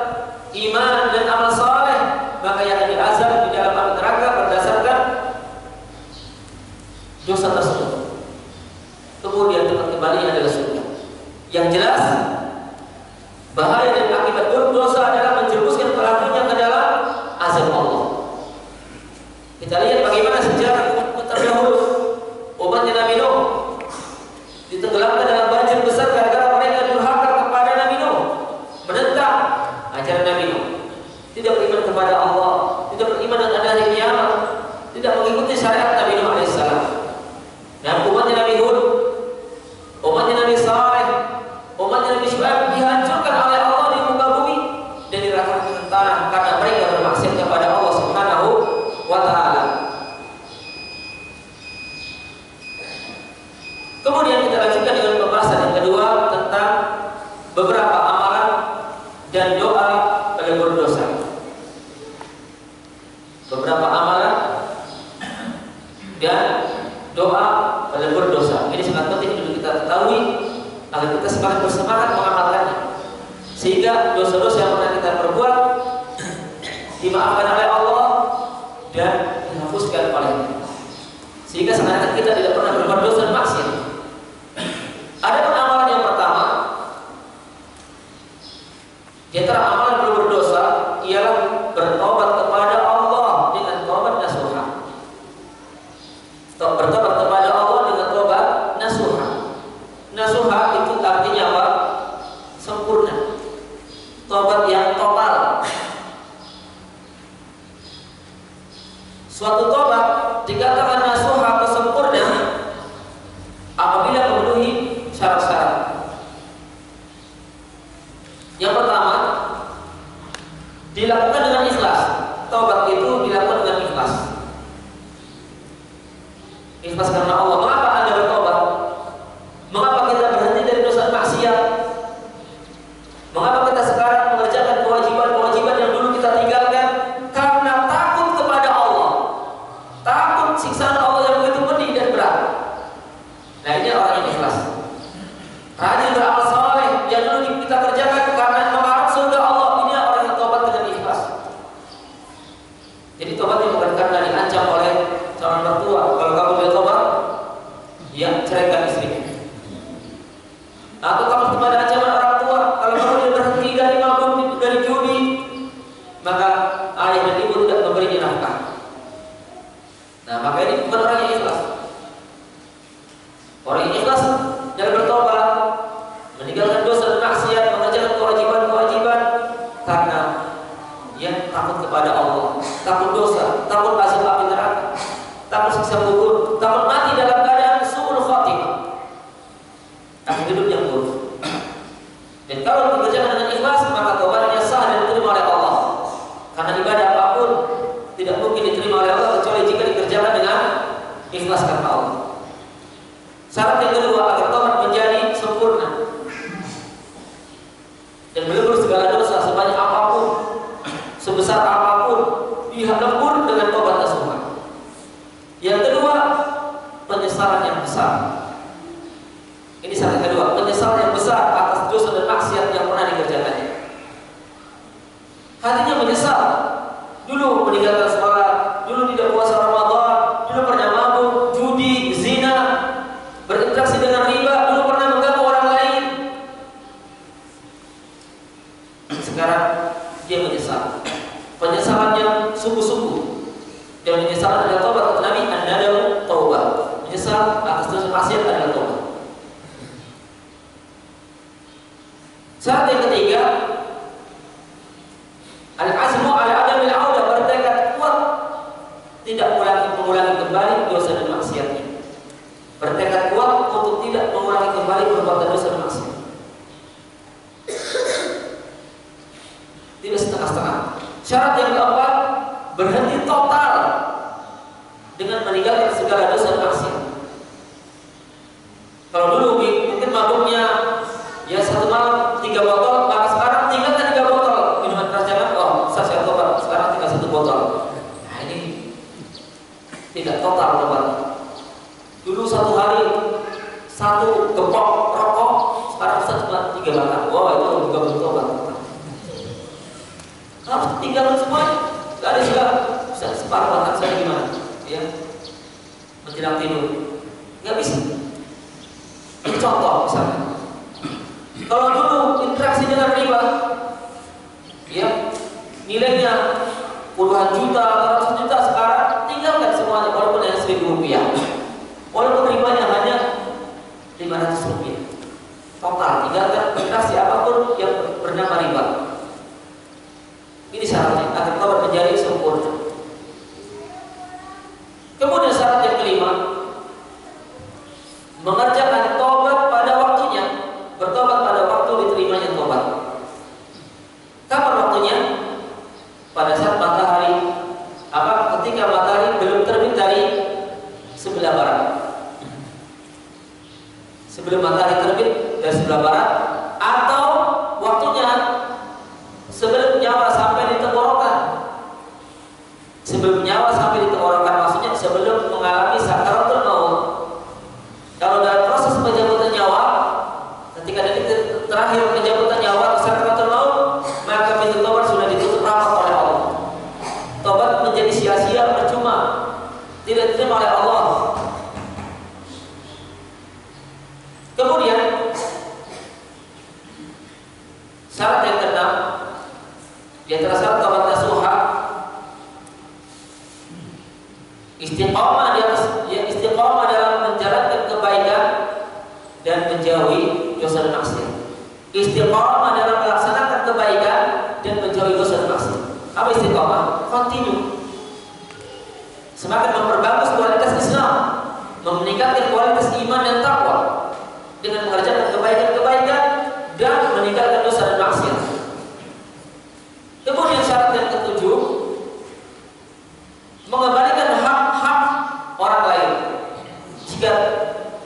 iman dan amal saleh, maka yang akan diazab di dalam api neraka berdasarkan dosa tersebut. Kemudian tempat kembali adalah surga. Yang jelas, bahaya dan akibat buruk dosa adalah menjerumuskan pelakunya ke dalam azab Allah. Kita lihat bagaimana sejarah umat terdahulu. Umatnya Nabi Nuh ditenggelamkan dalam banjir besar gara-gara mereka durhaka kepada Nabi Nuh, menentang ajaran Nabi Nuh, tidak beriman kepada Allah, tidak beriman dengan hari kiamat, tidak mengikuti syariat Nabi Nuh alaihissalam. Dan umatnya Nabi Hud, umatnya Nabi Saleh, umatnya Nabi Syuaib dihancurkan oleh Allah di muka bumi dan diratakan ke tanah karena mereka bermaksiat kepada Allah Subhanahu wa Ta'ala. Kemudian kita lanjutkan dengan pembahasan yang kedua tentang beberapa amalan dan doa pelebur dosa. Beberapa amalan dan doa pelebur dosa. Ini sangat penting untuk kita ketahui agar kita semakin bersemangat mengamalkannya, sehingga dosa-dosa yang pernah kita perbuat dimaafkan oleh Allah dan dihapuskan olehnya, sehingga seakan-akan kita tidak pernah berbuat dosa dan maksiat. Ada amalan yang pertama, di antara amalan pelebur dosa ialah bertobat kepada Allah dengan tobat nasuha. Bertobat kepada Allah dengan tobat nasuha. Nasuha itu artinya apa? Sempurna. Tobat yang total. Suatu tobat dikatakan nasuha atau sempurna apabila memenuhi syarat-syarat. Yang pertama, dilakukan dengan ikhlas. Taubat itu dilakukan dengan ikhlas. Jadi tobatnya bukan karena diancam oleh calon mertua. Kalau kamu tidak tobat, ya ceraikan istrinya. Atau kamu kepada ancaman orang tua, kalau kamu tidak berhenti dari mabuk, dari judi, maka ayah dan ibu tidak memberinya nafkah. Nah, maka ini bukan orang yang ikhlas. Orang yang ikhlas dalam bertobat, meninggalkan dosa dan maksiat, mengerjakan kewajiban-kewajiban karena ia takut kepada Allah, takut dosa, takut azab api neraka, takut siksa kubur, takut mati dalam keadaan su'ul khatimah, akan hidup yang buruk. Dan kalau dikerjakan dengan ikhlas, maka tobatnya sah dan diterima oleh Allah. Karena ibadah apapun tidak mungkin diterima oleh Allah kecuali jika dikerjakan dengan ikhlas karena Allah. Syarat yang kedua agar tobat menjadi sempurna dan melebur segala dosa sebanyak apapun, sebesar apapun, dihadapkan dengan tobat nasuha. Yang kedua, penyesalan yang besar. Ini syarat kedua, penyesalan yang besar atas dosa dan maksiat yang pernah dikerjakannya. Hatinya menyesal. Dulu meninggalkan sholat, dulu tidak puasa Ramadan, dulu pernah mabuk, judi, zina, berinteraksi dengan riba, dulu pernah mengganggu orang lain. Sekarang dia menyesal. Penyesalan yang sungguh-sungguh. Dan penyesalan adalah taubat. Kata Nabi, an-nadamu taubat. Menyesal atas dosa maksiat adalah taubat. Syarat yang ketiga, al-azmu ala adamil audah, bertekad kuat tidak mengulangi kembali dosa dan maksiatnya. Bertekad kuat untuk tidak mengulangi kembali perbuatan dosa dan maksiat. Tidak setengah-setengah. Syarat yang keempat, berhenti total dengan meninggalkan segala dosa dan maksiat. Kalau dulu mungkin mabuknya ya satu malam 3 botol, maka sekarang tinggalkan 3 botol minuman keras, jangan saya tobat, sekarang tinggal 1 botol. Nah, ini tidak total tobat. Dulu 1 hari 1 gepok rokok, sekarang cuma 3 batang. Wah, itu juga belum tobat. Harus tinggalkan semuanya. Gak ada segala. Bisa separuh batang saya gimana? Ya, menjelang tidur. Gak bisa. Ini contoh misalnya. Kalau dulu interaksi dengan riba, ya nilainya puluhan juta, ratus juta, sekarang tinggalkan semuanya walaupun hanya Rp1.000, walaupun ribanya hanya Rp500. Total tinggalkan interaksi apapun yang bernama riba. Ini syaratnya agar tobat menjadi sempurna. Kemudian syarat yang kelima, mengerjakan tobat pada waktunya. Bertobat pada waktu diterimanya tobat. Kapan waktunya? Pada saat matahari, ketika matahari belum terbit dari sebelah barat. Sebelum matahari terbit dari sebelah barat, atau waktunya sebelum nyawa sampai di tenggorokan. Sebelum nyawa sampai di tenggorokan maksudnya sebelum mengalami sakaratul maut. Kalau dalam proses penjemputan nyawa, ketika detik terakhir penjemputan nyawa sakaratul maut, maka pintu tobat sudah ditutup rapat oleh Allah. Tobat menjadi sia-sia, percuma, tidak diterima oleh Allah. Kemudian syarat yang keenam, di antara syarat tobat nasuha, istiqamah di atas, ya, istiqamah dalam menjalankan kebaikan dan menjauhi dosa dan maksiat. Istiqamah dalam melaksanakan kebaikan dan menjauhi dosa dan maksiat. Apa istiqamah? Continue. Semakin memperbagus kualitas Islam, meningkatkan kualitas iman dan takwa dengan mengerjakan kebaikan-kebaikan dan meninggalkan dosa dan maksiat. Kemudian syarat yang ketujuh, mengembalikan hak-hak orang lain. Jika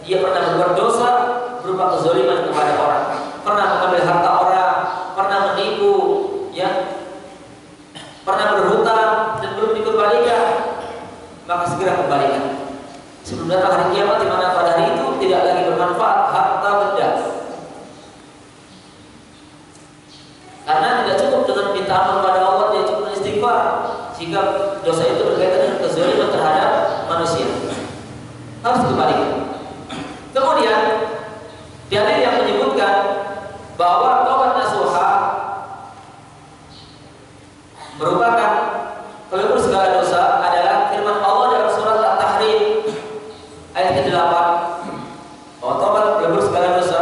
dia pernah berbuat dosa berupa kezaliman kepada orang, pernah mengambil harta orang, pernah menipu, ya, pernah berhutang dan belum dikembalikan, maka segera kembalikan. Sebelum datang hari kiamat, di mana pada hari itu tidak lagi bermanfaat harta benda. Karena tidak cukup dengan minta ampun pada Allah, dia cukup istighfar. jika dosa itu berkaitan dengan kezaliman terhadap manusia, harus dikembalikan. Kemudian dalil yang menyebutkan bahwa taubat nasuha merupakan pelipur segala dosa adalah firman Allah dalam surat At-Tahrim ayat ke-8, bahwa taubat pelipur segala dosa.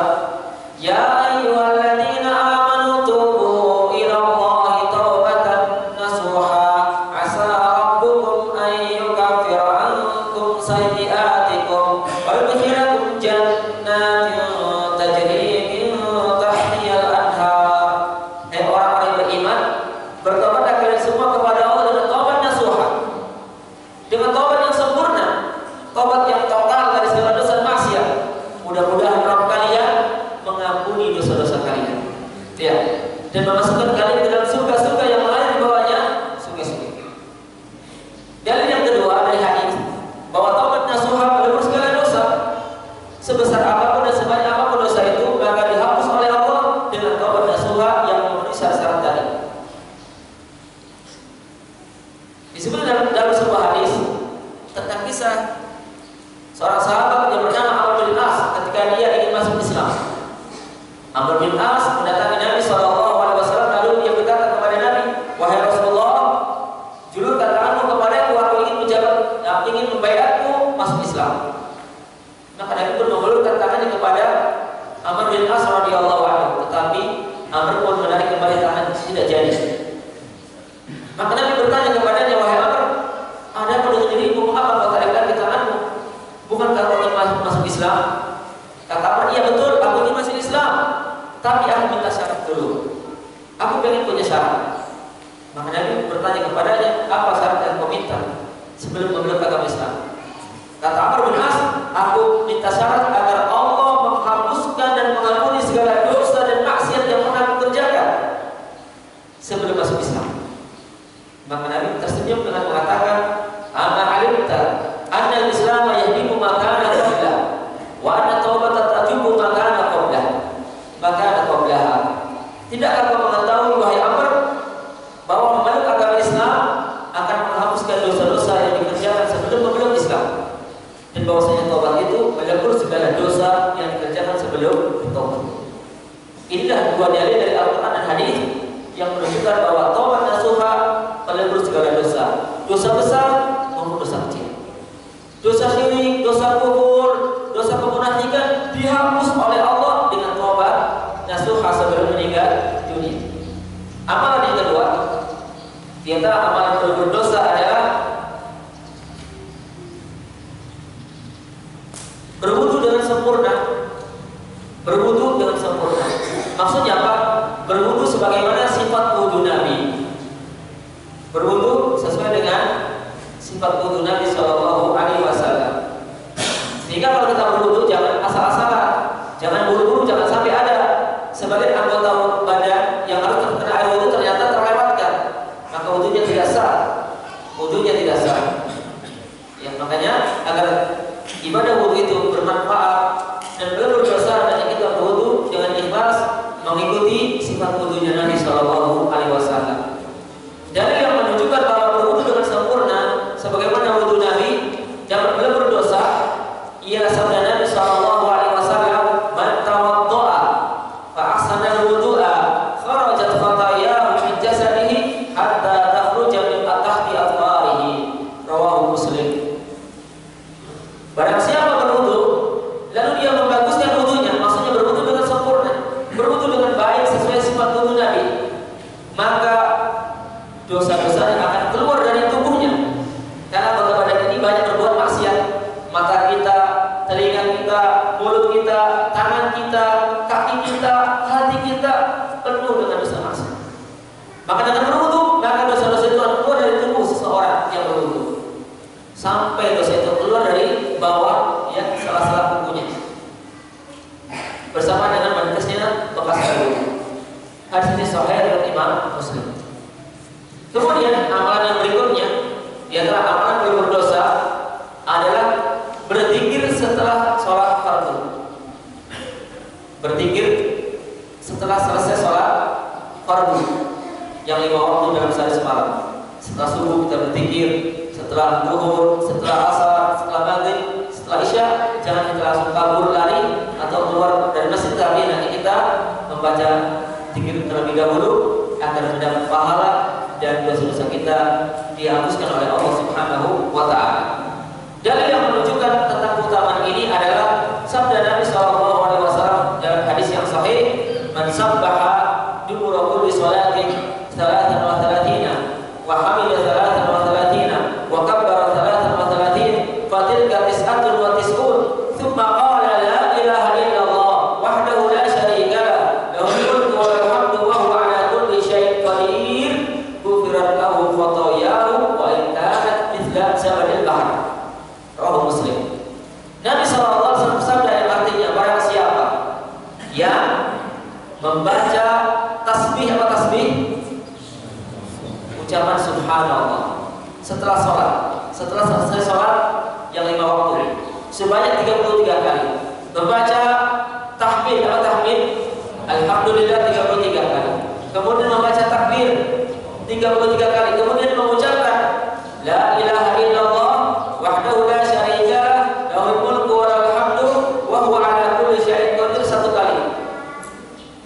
Ya ayyuhalladzina amanu tubu ila Allahi taubatan nasuha asa rabbukum an yukaffira ankum sayyi'atikum wa yudkhilakum jannatin tajri min tahtihal anhar. Hai orang-orang yang beriman, bertobatlah kalian semua kepada Allah dengan taubat nasuha, dengan taubat yang sempurna, taubat yang total dari segala dosa maksiat. Mudah-mudahan Rabb kalian mengampuni dosa-dosa kalian, ya, dan memasukkan kalian ke dalam surga-surga yang lain di bawahnya sungai-sungai. Dalil yang kedua dari hadis bahwa taubat nasuha melebur segala dosa, sebesar apapun dan sebanyak apapun dosa itu, maka dihapus oleh Allah dengan taubat nasuha yang memenuhi syarat-syarat tadi. Disebut dalam sebuah hadis tentang kisah seorang sahabat yang bernama Amr bin As ketika dia ingin masuk Islam. Amr bin As mendatangi Nabi SAW, lalu dia berkata kepada Nabi, wahai Rasulullah, julurkan tanganmu kepadaku, aku ingin membayarmu masuk Islam. Maka Nabi pun mengelurkan tangannya kepada Amr bin As radhiyallahu anhu, tetapi Amr pun menarik kembali tangan, tidak jadi. Maka Nabi bertanya kepadanya, wahai Amr, ada apa dengan dirimu? Mengapa kau tarikkan di tanganmu? Bukankah kau ingin masuk Islam? Kata Amr, iya betul, aku ingin masuk Islam, tapi aku minta syarat dulu. Aku ingin punya syarat. Maka Nabi bertanya kepadanya, apa syarat yang kau minta sebelum memeluk agama Islam? Kata Amr bin As, aku minta syarat agar Allah menghapuskan dan mengampuni segala dosa dan maksiat yang pernah aku kerjakan sebelum masuk Islam. Maka Nabi tersenyum dengan mengatakan, ama alimta anna al-Islam yahdimu ma kana qabla wa anna taubata tajubu ma kana qabla maka qablaha. Tidakkah kau mengetahui wahai Amr bahwa memeluk agama Islam akan menghapuskan dosa-dosa yang dikerjakan sebelum memeluk Islam, dan bahwasanya taubat itu melebur segala dosa yang dikerjakan sebelum bertaubat. Inilah dua dalil dari Al-Quran dan hadis yang menunjukkan bahwa taubat nasuha melebur segala dosa, dosa besar maupun dosa kecil, dosa syirik, dosa kufur, dosa kemunafikan dihapus oleh Allah dengan taubat nasuha sebelum meninggal dunia. Amalan yang kedua, di antara amalan pelebur dosa adalah berwudu dengan sempurna. Berwudu dengan sempurna. Maksudnya apa? Berwudu sebagaimana sifat wudu Nabi. Berwudu sesuai dengan sifat wudu Nabi Shallallahu Alaihi Wasallam. Sehingga kalau kita berwudu jangan asal-asalan, jangan buru-buru, jangan sampai ada sebagian anggota badan yang harus terkena air wudu ternyata terlewatkan, maka wudunya tidak sah. Wudunya tidak sah. Ya, makanya agar ibadah wudu itu bermanfaat dan belum berdosa, dan kita berwudu dengan ikhlas mengikuti sifat wudunya Nabi Shallallahu Alaihi Wasallam. Dari yang menunjukkan bahwa berwudu dengan sempurna sebagaimana wudu Nabi dapat belum berdosa, ialah sabda Nabi Shallallahu Alaihi Wasallam, man tawaddoa fa ahsana al-wudu'a kharajat khatayahu min jasadihi hatta takhruja min tahti atharihi. Rawahu Muslim. Barang siapa berwudu lalu dia membaguskan wudunya, maksudnya berwudu dengan sempurna, berwudu dengan baik sesuai sifat wudu Nabi, maka dosa-dosanya akan keluar dari tubuhnya. Karena anggota badan ini banyak berbuat maksiat. Mata kita, telinga kita, mulut kita, tangan kita, kaki kita, hati kita penuh dengan dosa maksiat. Maka dengan berwudu, maka dosa-dosa itu akan keluar dari tubuh seseorang yang berwudu, sampai dosa itu keluar dari bawah, ya, salah-salah kukunya, bersama dengan menetesnya bekas berwudu. Hadis ini sahih riwayat Imam Muslim. Kemudian amalan yang berikutnya, di antara amalan pelebur dosa adalah berzikir setelah sholat fardu. Berzikir setelah selesai sholat fardu yang 5 waktu dalam sehari semalam. Setelah subuh kita berzikir, setelah zuhur, setelah asar, setelah maghrib, setelah isya, jangan kita langsung kabur lari atau keluar dari masjid, tapi nanti kita membaca zikir terlebih dahulu agar mendapat pahala dan dosa-dosa kita dihapuskan oleh Allah Subhanahu wa taala. Dalil yang menunjukkan tentang keutamaan ini adalah sabda Nabi sallallahu alaihi wasallam dalam hadis yang sahih, "Man sabbaha dubura kulli salatin 33 wa hamida 33 wa kabbara 33 fatilka tis'atun wa tis'un thumma qala la ilaha illallah wahdahu la syarika lah lahul mulku wa lahul hamdu wa huwa ala kulli syai'in qadir ghufirat lahu khatayahu wa in kanat mithla zabadil bahr." Rawahu Muslim. Nabi SAW bersabda yang artinya barang siapa yang membaca tasbih, apa tasbih? Ucapan subhanallah setelah sholat, setelah selesai sholat yang 5 waktu sebanyak 33 kali, membaca tahmid, apa tahmid? Alhamdulillah 33 kali, kemudian membaca takbir 33 kali, kemudian mengucapkan la ilaha illallah wahdahu la syarika lahul mulku wa lahul hamdu wa huwa ala kulli syai'in qadir 1 kali.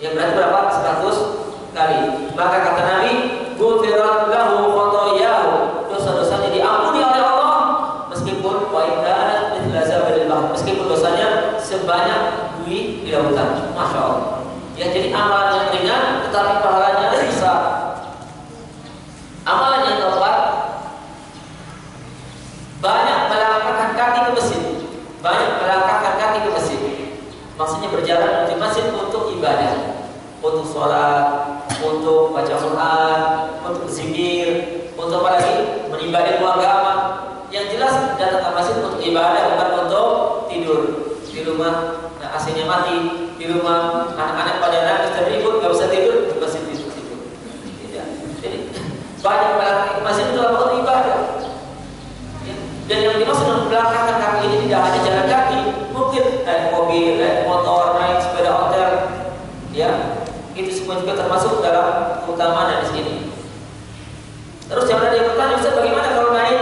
Yang berarti berapa? 100 kali. Maka kata Nabi, ghufirat lahu khatayahu, dosa-dosanya diampuni oleh Allah meskipun wa in kanat mithla zabadil bahr, meskipun dosanya sebanyak bui di lautan. Masya Allah. Ya, jadi amalan yang ringan tetapi pahalanya besar. Amalan yang keempat, banyak melangkahkan kaki ke masjid. Banyak melangkahkan kaki ke masjid. Maksudnya berjalan menuju masjid untuk ibadah, untuk sholat, untuk baca Quran, untuk zikir, untuk apa lagi? Menimba ilmu agama. Yang jelas datang ke masjid untuk ibadah, bukan untuk tidur di rumah. Nah, AC-nya mati di rumah, anak-anak pada nangis dan ribut, nggak bisa tidur di masjid tidur. Tidak. Jadi banyak melangkahkan ke masjid itu untuk ibadah. Dan yang dimaksud dengan melangkahkan kaki ini tidak hanya jalan kaki, mungkin naik mobil, naik motor, naik sepeda ontel, ya, itu semua juga termasuk dalam keutamaan di sini. Terus jangan ada yang bertanya, Ustaz, bagaimana kalau naik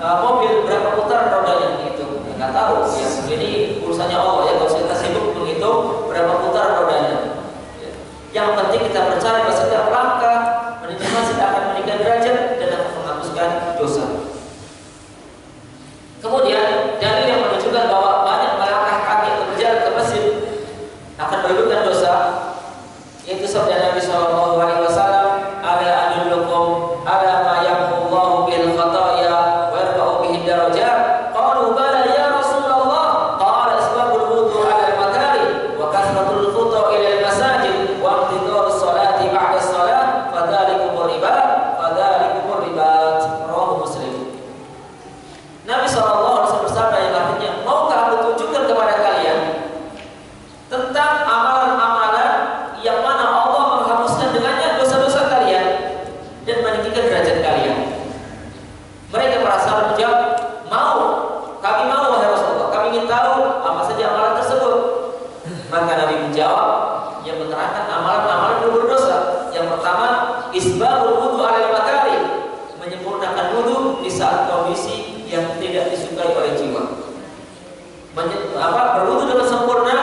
mobil berapa putar rodanya? Gitu, nggak tahu. Ya, ini urusannya Allah ya. Kalau kita sibuk menghitung berapa putar rodanya. Ya. Yang penting kita percaya bahwa setiap langkah menuju masjid akan meningkatkan derajat dan akan menghapuskan dosa. Kemudian dalil yang menunjukkan bahwa banyak melangkah kaki atau berjalan ke masjid akan menurunkan dosa, yaitu sabda Nabi sallallahu alaihi wasallam, "Ala adullukum ala ma yamhullahu bil khataya wa yarfa'u bihi darajat." Qalu bala ya Rasulullah. Qala asbabul wudu' ala al-makari wa kasratul khuta ila al-masajid wa intidharus salati ba'da as-salat fadzalikumur ribat fadzalikumur ribat. Rawahu Muslim. Nabi SAW bersabda yang artinya, maukah aku tunjukkan kepada kalian tentang amalan-amalan yang mana Allah menghapuskan dengannya dosa-dosa kalian dan meninggikan derajat kalian? Mereka para sahabat menjawab, mau, kami mau wahai Rasulullah, kami ingin tahu apa saja amalan tersebut. Maka Nabi menjawab yang menerangkan amalan-amalan yang berdosa. Yang pertama, isbabul wudu ala al-makari, menyempurnakan wudu di saat kondisi yang tidak disukai oleh jiwa. Berwudu dengan sempurna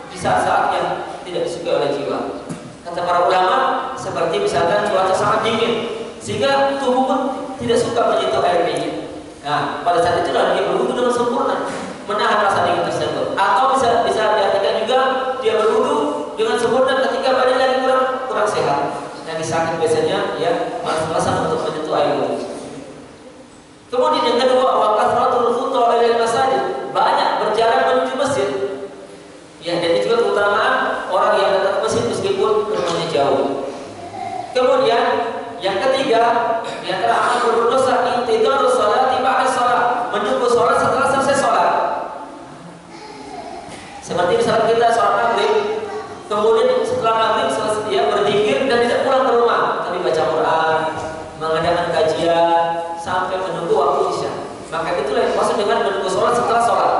di saat-saat yang tidak disukai oleh jiwa. Kata para ulama, seperti misalkan cuaca sangat dingin sehingga tubuh pun tidak suka menyentuh air dingin. Nah, pada saat itulah dia berwudu dengan sempurna, menahan rasa dingin tersebut. Atau bisa diartikan juga dia berwudu dengan sempurna ketika badan lagi kurang sehat. Lagi sakit biasanya ya malas-malasan untuk menyentuh air wudu. Kemudian yang kedua, wa kasratul khuta ila al-masajid, banyak berjalan menuju masjid. Ya, dan ini juga keutamaan orang yang datang ke masjid meskipun rumahnya jauh. Kemudian yang ketiga, di antara amal berdosa, intidharus salati ba'da shalah, menunggu salat setelah selesai salat. Seperti misalnya kita salat maghrib, kemudian setelah maghrib selesai dia berzikir dan tidak pulang ke rumah, tapi baca Quran, mengadakan kajian sampai menunggu waktu isya. Maka itulah yang maksud dengan menunggu sholat setelah sholat.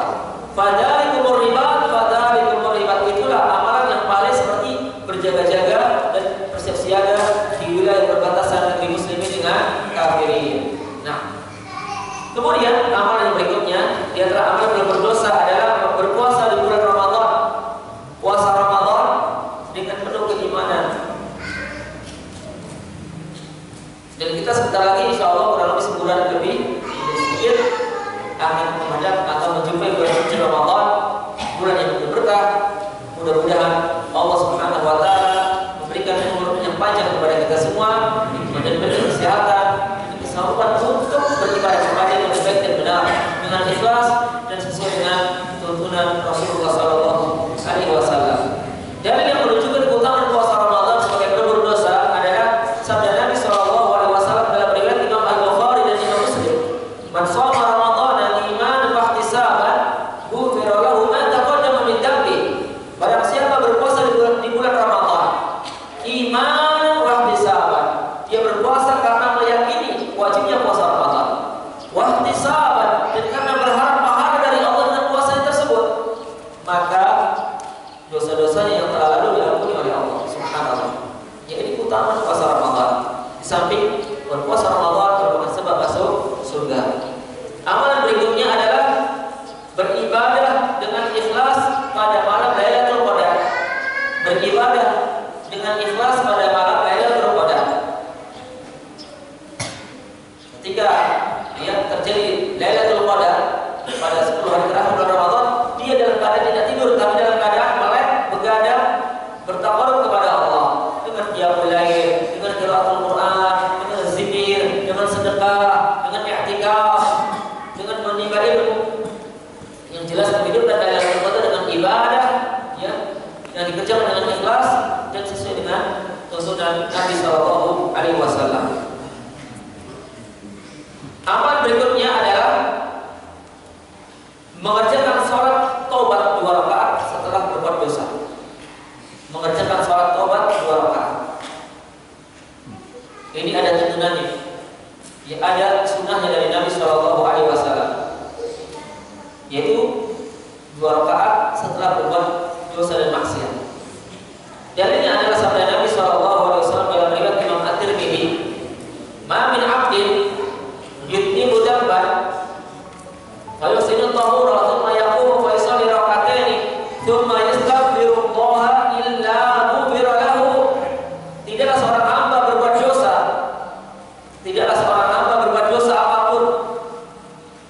Fadzalikumur ribat, fadzalikumur ribat, itulah amalan yang paling seperti berjaga-jaga dan bersiap siaga di wilayah perbatasan negeri muslimin dengan kafirin. Nah, kemudian amalan yang berikutnya di antara amalan yang berdosa adalah berpuasa di bulan Ramadan. Puasa Ramadan dengan penuh keimanan. Dan kita sebentar lagi insya Allah kurang lebih sebulan lebih sedikit akan menghadap atau menjumpai bulan suci Ramadan, bulan yang penuh berkah. Mudah-mudahan Allah Subhanahu wa taala memberikan umur yang panjang kepada kita semua dan diberikan kesehatan, kesempatan untuk beribadah kepada yang lebih baik dan benar dengan ikhlas dan sesuai dengan tuntunan Rasulullah SAW. Dalil yang menunjukkan keutamaan puasa Ramadan sebagai pelebur dosa adalah sabda Nabi SAW dalam riwayat Imam Al-Bukhari dan Imam Muslim. Man shoma Ramadhana imanan wa ihtisaban, ghufira lahu ma taqaddama min dhanbi. Barang siapa berpuasa di bulan Ramadan, imanan wa ihtisaban, dia berpuasa karena meyakini wajibnya puasa Ramadan. Wa ihtisaban, dan karena berharap pahala dari Allah dengan puasa tersebut, maka dosa-dosanya yang telah lalu diampuni oleh Allah Subhanahu. Jadi utama puasa Ramadan. Di samping berpuasa Ramadan merupakan sebab masuk surga. Amalan berikutnya adalah beribadah dengan ikhlas pada malam Lailatul Qadar. Beribadah dengan ikhlas pada malam Lailatul Qadar. Ketika terjadi Lailatul Qadar pada 10 hari terakhir bulan Ramadan, dia dalam keadaan tidak tidur, tapi dalam keadaan melek, begadang, bertakarub kepada Allah dengan qiyamul lail, dengan qiraatul Quran, dengan zikir, dengan sedekah, dengan i'tikaf, dengan menimba ilmu. Yang jelas menghidupkan Lailatul Qadar dengan ibadah, ya, yang dikerjakan dengan ikhlas dan sesuai dengan tuntunan Nabi SAW. Amalan berikutnya adalah mengerjakan sholat taubat 2 rakaat setelah berbuat dosa. Mengerjakan sholat taubat 2 rakaat. Ini ada tuntunannya. Ya, ada sunnahnya dari Nabi SAW, yaitu 2 rakaat setelah berbuat dosa dan maksiat. Dalilnya adalah sabda Nabi SAW dalam riwayat Imam At-Tirmidzi, "Ma min 'abdin yudnibu dzamban fa yusinu tahura thumma yaqumu fa yusalli rak'ataini thumma yastaghfirullaha illa ghufira lahu." Tidaklah seorang hamba berbuat dosa, tidaklah seorang hamba berbuat dosa apapun,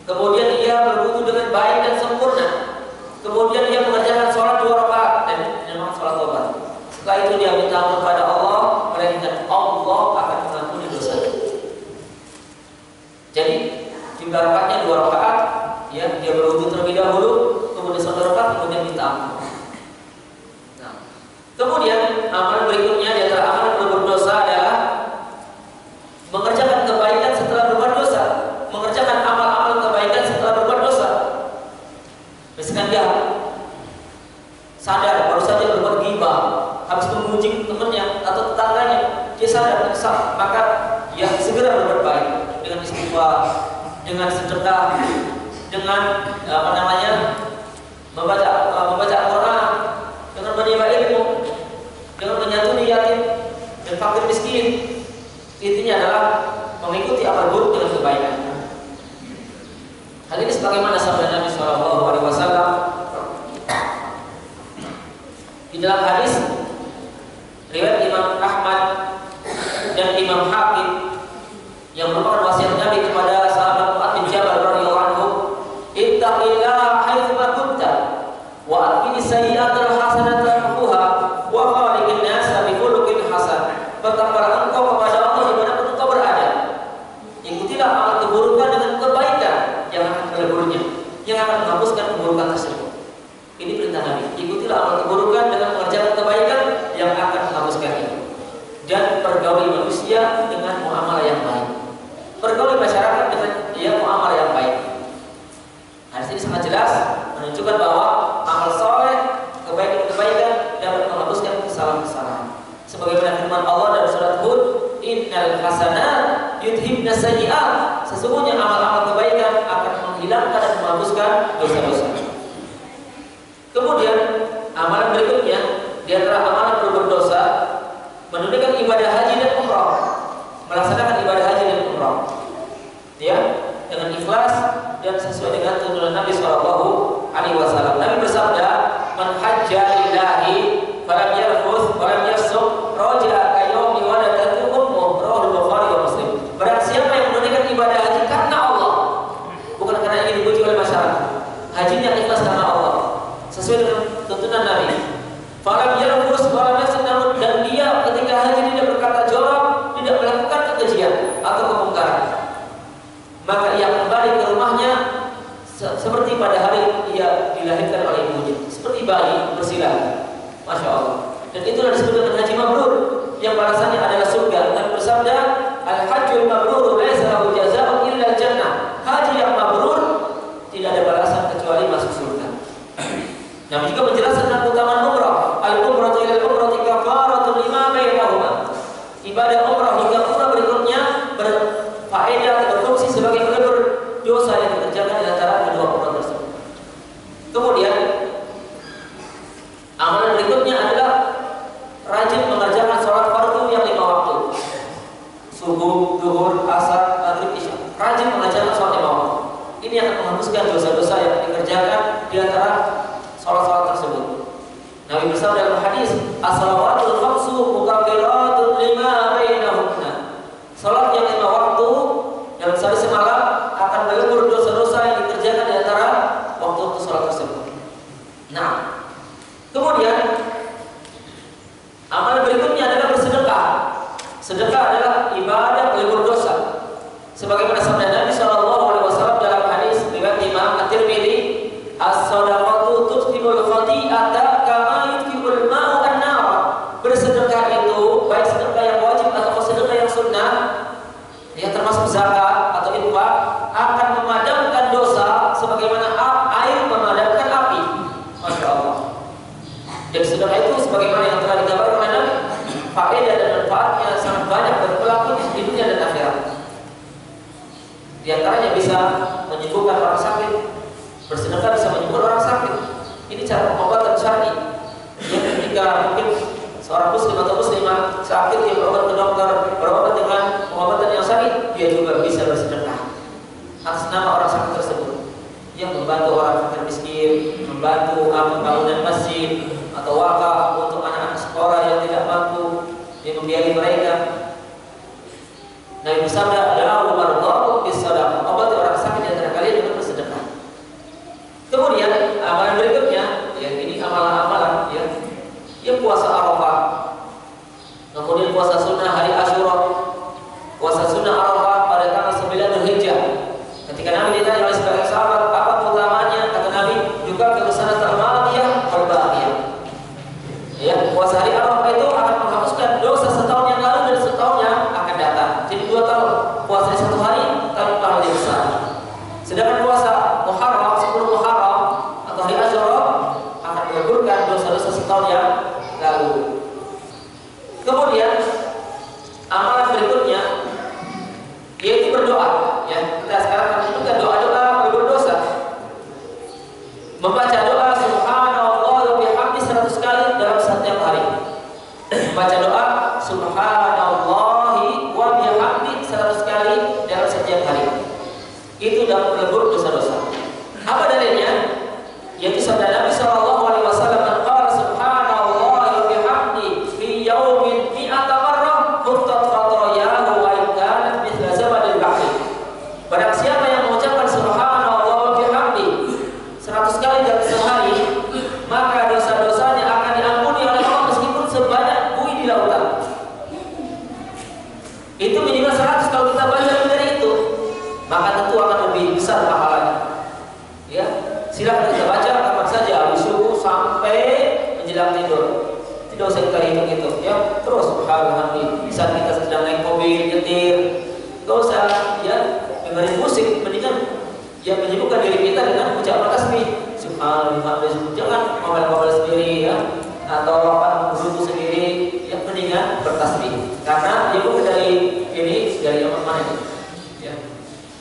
kemudian ia berwudu dengan baik dan sempurna, kemudian ia mengerjakan sholat 2 rakaat dan dinamakan sholat taubat. Setelah itu dia minta ampun kepada Allah, melainkan Allah akan mengampuni dosa. Jadi jumlah rakaatnya 2 rakaat, ya, dia berwudu terlebih dahulu, kemudian sholat rakaat, kemudian minta ampun. Nah, kemudian amalan berikutnya di antara amalan pelebur dosa adalah mengerjakan kebaikan setelah berbuat dosa, mengerjakan amal-amal kebaikan setelah berbuat dosa. Misalkan dia sadar baru saja berbuat ghibah, habis memuji temannya atau tetangganya, dia sadar menyesal, maka ya segera berbuat baik dengan istighfar, dengan sedekah, dengan membaca Al-Quran, dengan menimba ilmu, dengan menyantuni yatim dan fakir miskin. Intinya adalah mengikuti amal buruk dengan kebaikan. Hal ini sebagaimana sabda Nabi SAW di dalam hadis riwayat Imam Ahmad dan Imam Hakim yang merupakan wasiat Nabi kepada sahabat Mu'adz bin Jabal radhiyallahu anhu, "Ittaqillaha haitsu ma kunta wa atqini sayyi'atal hasanata tamhuha wa khaliqin nasa bi khuluqin hasan." Bertakwalah engkau kepada Allah dimanapun engkau berada. Ikutilah amal keburukan dengan kebaikan yang akan meleburnya, yang akan menghapuskan keburukan tersebut. Ini perintah Nabi. Ikutilah amal keburukan dengan mengerjakan kebaikan yang akan menghapuskan itu. Dan pergauli manusia dengan muamalah yang baik. Pergauli masyarakat dengan muamalah yang baik. Hadis ini sangat jelas menunjukkan bahwa amal soleh, kebaikan-kebaikan dapat menghapuskan kesalahan-kesalahan. Sebagaimana firman Allah dalam surat Hud, "Innal hasanat yudhibna sayyi'at." Sesungguhnya amal-amal kebaikan akan menghilangkan dan menghapuskan dosa-dosa. Kemudian amalan berikutnya di antara amalan pelebur dosa, menunaikan ibadah haji dan umrah, melaksanakan ibadah haji dan umrah. Ya, dengan ikhlas dan sesuai dengan tuntunan Nabi Shallallahu Alaihi Wasallam. Nabi bersabda, "Man hajja lillahi falam yarfuth walam yafsuq raja'a kayaumi waladatu ummuh." Rawahu Bukhari wa Muslim. Barang siapa yang menunaikan ibadah haji karena Allah, bukan karena ingin dipuji oleh masyarakat, hajinya ikhlas karena Allah, sesuai dengan tuntunan Nabi. Falam yarfuth walam yafsuq, dan dia ketika haji tidak berkata jorok, tidak melakukan kekejian atau kemungkaran, maka ia kembali ke rumahnya seperti pada hari ia dilahirkan oleh ibunya, seperti bayi bersila. Masya Allah. Dan itulah disebut dengan haji mabrur, yang balasannya adalah surga. Nabi bersabda, "Al-hajjul mabrur laisa lahu jazaa'un illa jannah." Haji yang mabrur tidak ada balasan kecuali masuk surga. Nabi juga menjelaskan tentang keutamaan umrah. Al-umratu ila al-umrati kafaratun lima bainahuma. Ibadah umrah hingga umrah berikutnya berfaedah atau berfungsi sebagai pelebur dosa yang dikerjakan di antara kedua umrah tersebut. Kemudian amalan berikutnya adalah rajin mengerjakan sholat fardu yang 5 waktu. Subuh, zuhur, asar, maghrib, isya. Rajin mengerjakan sholat 5 waktu. Ini akan menghapuskan dosa-dosa yang dikerjakan di antara sholat-sholat tersebut. Nabi bersabda dalam hadis, "As-salawatul khamsu mukaffiratun lima bainahunna." Salat yang 5 waktu dalam sehari semalam akan melebur dosa-dosa yang dikerjakan di antara waktu-waktu salat tersebut. Nah, kemudian amalan berikutnya adalah bersedekah. Sedekah adalah ibadah pelebur dosa. Sebagaimana sabda Nabi Shallallahu Alaihi Wasallam dalam hadis riwayat Imam At-Tirmidzi, "As-sadaqatu tudkhilul khati'ata kama yudkhilul ma'u an-nar." Bersedekah itu baik sedekah yang wajib atau sedekah yang sunnah, yang termasuk zakat atau infak, akan memadamkan dosa sebagaimana air memadamkan api. Masya Allah. Dan sedekah itu sebagaimana yang telah digambarkan oleh Nabi, faedah dan manfaatnya sangat banyak bagi pelaku di dunia dan akhirat. Di antaranya bisa menyembuhkan orang sakit. Bersedekah bisa menyembuhkan orang sakit. Ini cara pengobatan syar'i. Yang ketika mungkin seorang muslim atau muslimah sakit, dia berobat ke dokter, berobat dengan pengobatan yang syar'i, dia juga bisa bersedekah atas nama orang sakit tersebut, yang membantu orang fakir miskin, membantu pembangunan masjid atau wakaf untuk anak-anak sekolah yang tidak mampu, dia membiayai mereka. Nabi bersabda, "Da'u mardhakum bis-shadaqah." Obati orang sakit di antara kalian dengan bersedekah. Kemudian amalan berikutnya, yang ini amalan-amalan ya puasa Arafah. Kemudian puasa sunnah hari Asyura. Puasa sunnah Arafah pada tanggal 9 Dzulhijjah. Ketika Nabi ditanya oleh sebagian sahabat, apa keutamanya? Kata Nabi, juga kerusakan al-madiyah wal baqiyah. Ya, puasa hari Arafah itu akan menghapuskan dosa setahun yang lalu dan setahun yang akan datang. Jadi 2 tahun puasa di 1 hari tapi pahala besar. Sedangkan puasa Muharram, 10 Muharram atau hari Asyura akan menggugurkan dosa-dosa setahun yang lalu. Kemudian amalan berikutnya yaitu berdoa. Ya, kita sekarang akan menyebutkan doa-doa pelebur dosa. Membaca doa Subhanallah wa bihamdi 100 kali dalam setiap hari. Membaca doa Subhanallahi wa bihamdi 100 kali dalam setiap hari. Itu dalam pelebur dosa-dosa. Apa dalilnya? Yaitu sabda Nabi Shallallahu Alaihi Wasallam, "Qala Subhanallah wa bihamdi fi yaumin mi'ata marrah huttat khatayahu wa in kanat mithla zabadil bahri." Barang siapa yang mengucapkan Subhanallah wa bihamdi 100 kali dalam sehari, maka dosa-dosanya akan diampuni oleh Allah meskipun sebanyak buih di lautan. Itu minimal 100. Kalau kita baca lebih dari itu, maka tentu akan lebih besar pahalanya. Ya, silakan kita baca kapan saja, habis subuh sampai menjelang tidur. Tidak usah kita hitung-hitung, ya. Terus subhanallah, saat kita sedang naik mobil, nyetir, tidak usah ya dengerin musik, mendingan ya menyibukkan diri kita dengan ucapan tasbih. Subhanallah, jangan ngomel-ngomel sendiri ya, atau berlutut sendiri, ya mendingan bertasbih. Karena dia bukan dari ini, dari yang mana ini? Ya,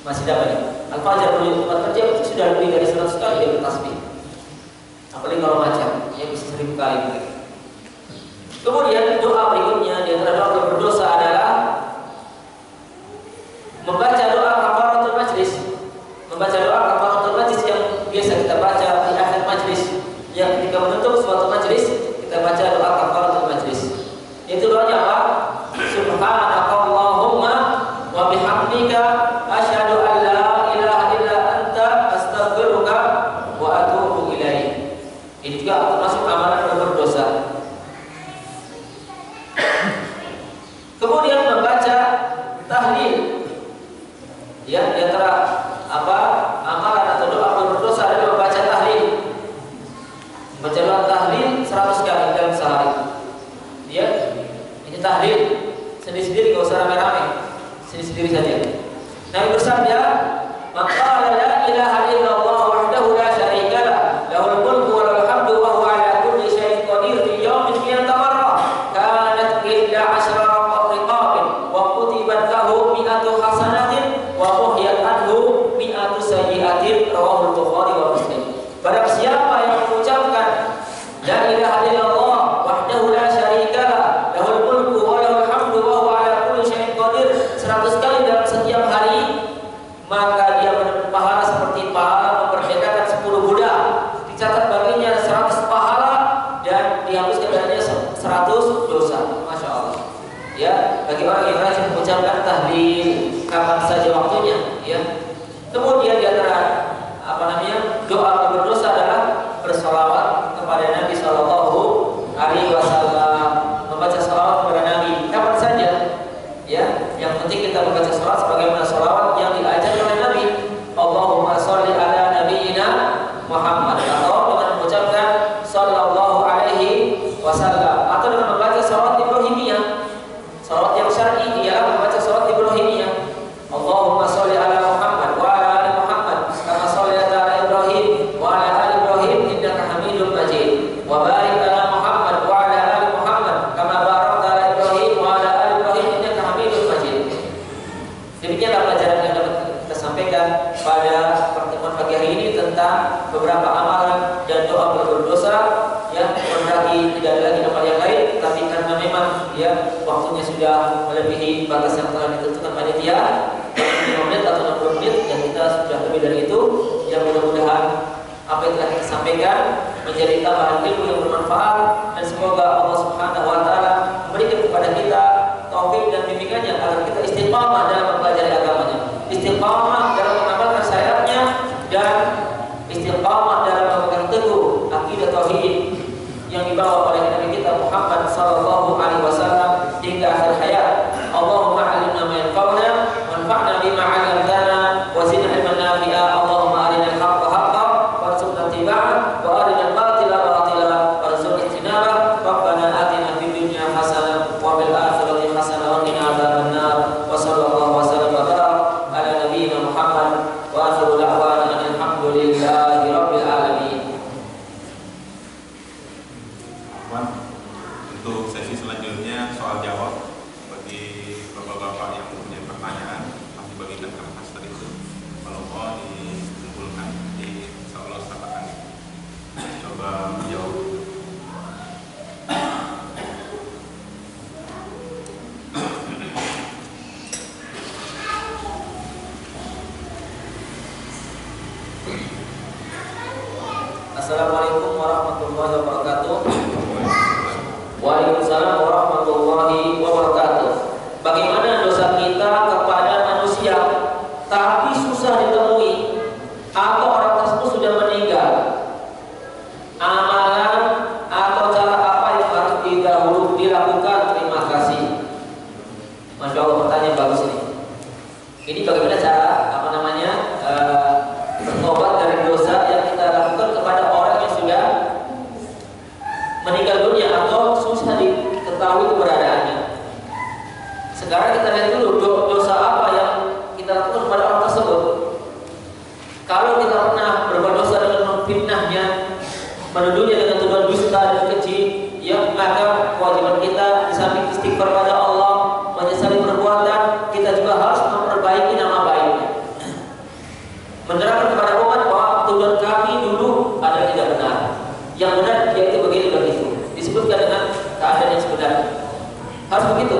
masih dapat ya. Al-Fajr menuju tempat kerja sudah lebih dari 100 kali dia bertasbih. Apalagi kalau macam, ya bisa 1000 kali. Kemudian doa berikutnya di antara doa berdosa adalah membaca doa kafaratul majlis. Maka la ilaha illallah wahdahu la syarika lah, lahul mulku wa lahul hamdu wa huwa ala kulli syai'in qadir fi yawmin mi'ata marrah kanat ihda asyara riqabin wa kutibat lahu mi'atu hasanatin wa muhiyat anhu mi'atu sayyi'atin rawahul Bukhari wa Muslim. Barang siapa yang mengucapkan la ilaha illallah wahdahu la syarika lah, lahul mulku wa lahul hamdu wa huwa ala kulli syai'in qadir 100 kali dalam setiap hari, maka dia mendapat pahala seperti pahala memerdekakan 10 budak. Dicatat baginya 100 pahala dan dihapuskan darinya 100 dosa. Masya Allah. Ya, bagi orang yang rajin mengucapkan tahlil kapan saja waktunya, ya. Kemudian di antara doa berdosa adalah bersolawat kepada Nabi Sallallahu Alaihi Wasallam, membaca solawat kepada Nabi kapan saja, ya. Yang penting kita membaca solawat sebagaimana solawat yang diajarkan oleh Nabi. Allahumma sholli ala nabiyyina Muhammad, atau dengan mengucapkan sallallahu alaihi wasallam, atau dengan membaca salawat Ibrahimiyah. Salawat yang syar'i ialah membaca salawat Ibrahimiyah. Allahumma sholli ala Muhammad wa ala ali Muhammad kama shallaita ala Ibrahim wa ala ali Ibrahim innaka Hamidum Majid. Wa barik ala Muhammad wa ala ali Muhammad kama barakta ala Ibrahim wa ala ali Ibrahim innaka Hamidum Majid. Demikianlah pelajaran yang dapat kita sampaikan pada pertemuan pagi hari ini tentang beberapa amalan dan doa berdosa, ya. Berarti tidak ada lagi amal yang lain, tapi karena memang ya waktunya sudah melebihi batas yang telah ditentukan panitia 5 menit atau 60 menit, dan kita sudah lebih dari itu. Yang mudah-mudahan apa yang telah kita sampaikan menjadi tambahan ilmu yang bermanfaat, dan semoga Allah Subhanahu wa taala memberikan kepada kita taufik dan bimbingannya agar kita istiqamah dalam mempelajari agamanya, istiqamah dalam mengamalkan syariatnya, dan istiqamah dalam memegang teguh akidah tauhid yang dibawa oleh Nabi kita Muhammad sallallahu alaihi wasallam hingga akhir hayat. Allahumma 'allimna ma yanfa'una wanfa'na bima 'allamtana wa zidna ilman nafi'a. Allahumma arinal haqqa haqqan warzuqna ittiba'ah wa arinal batila batila warzuqna ijtinabah. Rabbana atina fid dunya hasanah wa fil akhirati hasanah wa qina adzabannar. Wa sallallahu wa sallam wa barak ala nabiyyina Muhammad wa akhiru da'wana alhamdulillahi rabbil alamin. Untuk sesi selanjutnya soal jawab bagi bapak-bapak yang mempunyai pertanyaan, masih bagikan kertas tadi itu, kalau mau dikumpulkan di insyaallah akan coba menjawab. Assalamualaikum warahmatullahi wabarakatuh. Waalaikumsalam warahmatullahi wabarakatuh. Bagaimana dosa kita kepada manusia tapi susah ditemui, atau orang tersebut sudah meninggal? Amalan atau cara apa yang harus dilakukan? Terima kasih. Masya Allah, pertanyaan bagus ini. Ini bagaimana cara bertobat dari dosa yang kita lakukan kepada orang yang sudah meninggal dunia atau susah diketahui keberadaannya. Sekarang kita lihat dulu dosa apa yang kita lakukan kepada orang tersebut. Kalau kita pernah berbuat dosa dengan memfitnahnya, menuduhnya dengan tuduhan dusta dan keji, ya, maka kewajiban kita di samping istighfar pada Allah, menyesali perbuatan, kita juga harus memperbaiki nama baiknya, menerangkan kepada umat bahwa tuduhan kami dulu ada tidak benar, yang benar yaitu begini begitu, disebutkan dengan keadaan yang sebenarnya. Harus begitu,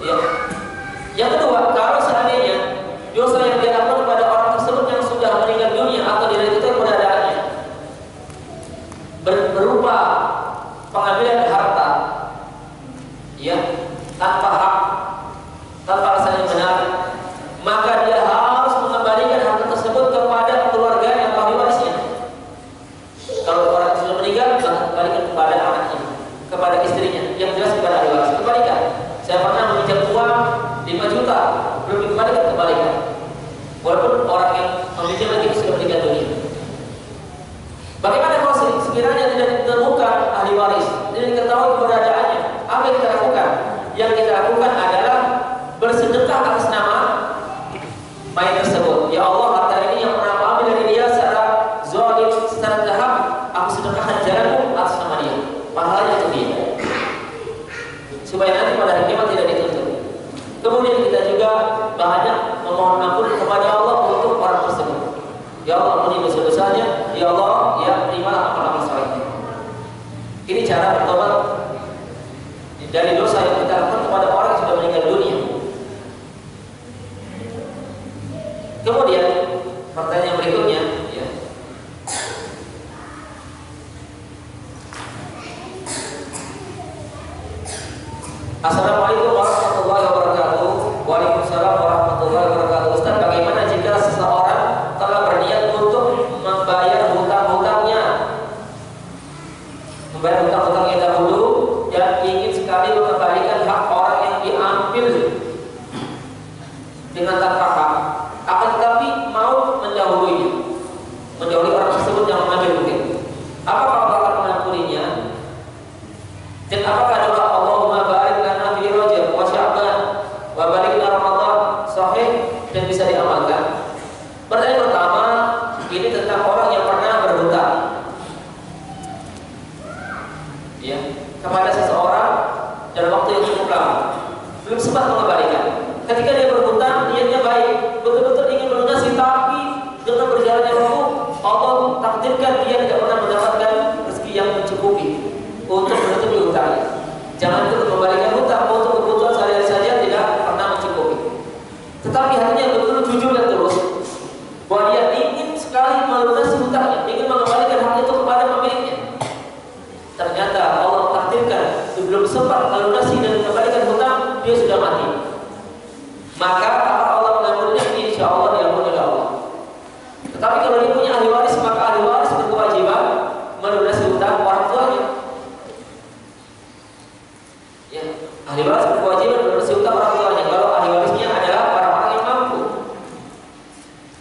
ya. Yang kedua, kalau seandainya dosa yang dia lakukan kepada orang tersebut yang sudah meninggal dunia atau tidak diketahui keberadaannya berupa pengambilan harta, ya, tanpa hak, tanpa alasan yang benar, maka dia harus mengembalikan harta tersebut kepada keluarga yang ahli warisnya. Kalau orang sudah meninggal, maka kembalikan kepada anaknya, kepada istrinya, yang jelas kepada ahli waris. Kembalikan. Saya pernah meminjam uang 5 juta, belum dikembalikan, kembalikan. Walaupun orang yang meminjam lagi itu sudah meninggal dunia. Bagaimana kalau sekiranya tidak ditemukan ahli waris, tidak diketahui keberadaannya? Apa yang kita lakukan? Yang kita lakukan adalah bersedekah atas nama mayat tersebut. Ya Allah, harta ini ya Allah, ya terimalah amal-amal saleh. Ini cara bertobat dari dosa yang kita lakukan kepada orang yang sudah meninggal dunia. Kemudian pertanyaan berikutnya, ya. Assalamualaikum warahmatullahi wabarakatuh. Waalaikumsalam warahmatullahi wabarakatuh. Ustaz, bagaimana jika seseorang telah berniat untuk membayar hutang-hutangnya, dahulu dan ingin sekali mengembalikan hak orang yang diambil dengan tanpa hak, akan tetapi mau mendahului orang tersebut yang mengambil mungkin. Apakah Allah akan mengampuninya? Dan apakah doa Allahumma barik lana fi Rajab wa Sya'ban wa barik lana Ramadan sahih dan bisa diamalkan? Pertanyaan pertama, ini tentang orang yang pernah berhutang, ya, kepada seseorang dalam waktu yang cukup lama, belum sempat mengembalikan. Ketika dia berhutang, niatnya baik, betul-betul ingin melunasi, tapi dengan berjalannya waktu, Allah takdirkan dia tidak pernah mendapatkan rezeki yang mencukupi untuk menutupi hutangnya. Jangan itu mengembalikan hutang untuk kebutuhan sehari-hari saja tidak pernah mencukupi. Tetapi hatinya betul-betul jujur dan tulus bahwa dia ingin sekali melunasi hutangnya, ingin mengembalikan hak itu kepada pemiliknya. Ternyata Allah takdirkan sebelum sempat melunasi dan mengembalikan hutang, dia sudah mati. Maka apakah Allah mengampuninya? Insya Allah diampuni oleh Allah. Tetapi kalau dia punya ahli waris, maka ahli waris berkewajiban melunasi hutang orang tuanya. Ya, ahli waris berkewajiban melunasi hutang orang tuanya kalau ahli warisnya adalah orang-orang yang mampu.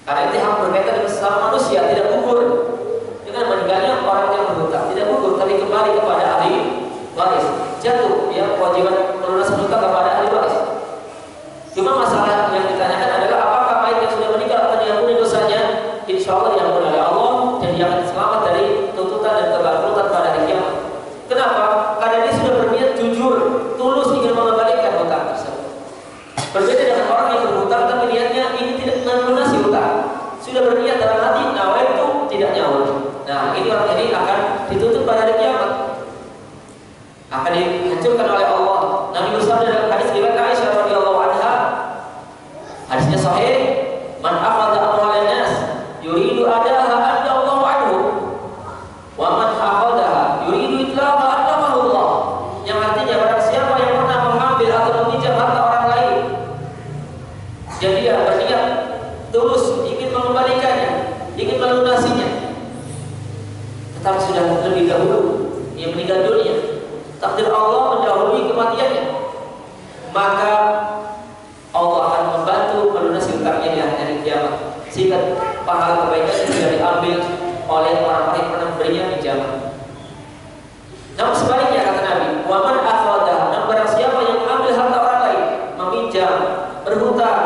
Karena itu hak berkaitan dengan sesama manusia, tidak gugur dengan meninggalnya orang yang berhutang, tidak gugur, tapi kembali kepada ahli waris. Jatuh ya kewajiban melunasi hutang kepada ahli waris. Cuma masalah yang ditanyakan adalah apakah mayat yang sudah meninggal akan diampuni dosanya? Insya Allah diampuni oleh Allah dan dia akan selamat dari tuntutan dan kebangkrutan pada hari kiamat. Kenapa? Karena dia sudah berniat jujur, tulus ingin mengembalikan hutang tersebut. Berbeda dengan orang yang berhutang tapi niatnya ini tidak melunasi hutang. Sudah berniat dalam hati, nawaitu tidak nyawa. Nah, ini orang ini akan dituntut pada hari kiamat, akan dihancurkan oleh Allah. Nabi bersabda dalam hadis riwayat Aisyah radhiyallahu anha, hadisnya sahih, man akhadha amwalan nas yuridu adaha adda Allahu anhu wa man akhadha yuridu itlafa adamahu Allah. Yang artinya barang siapa yang pernah mengambil atau meminjam harta orang lain dan dia berniat tulus ingin mengembalikannya, ingin melunasinya, tetapi sudah lebih dahulu ia meninggal dunia, takdir Allah mendahului kematiannya, maka Allah akan membantu melunasi hutangnya di hari kiamat, sehingga pahala kebaikan sudah diambil oleh orang-orang yang pernah memberinya pinjaman. Namun sebaliknya kata Nabi, waman akhwadah, dan barang siapa yang mengambil harta orang lain, meminjam, berhutang,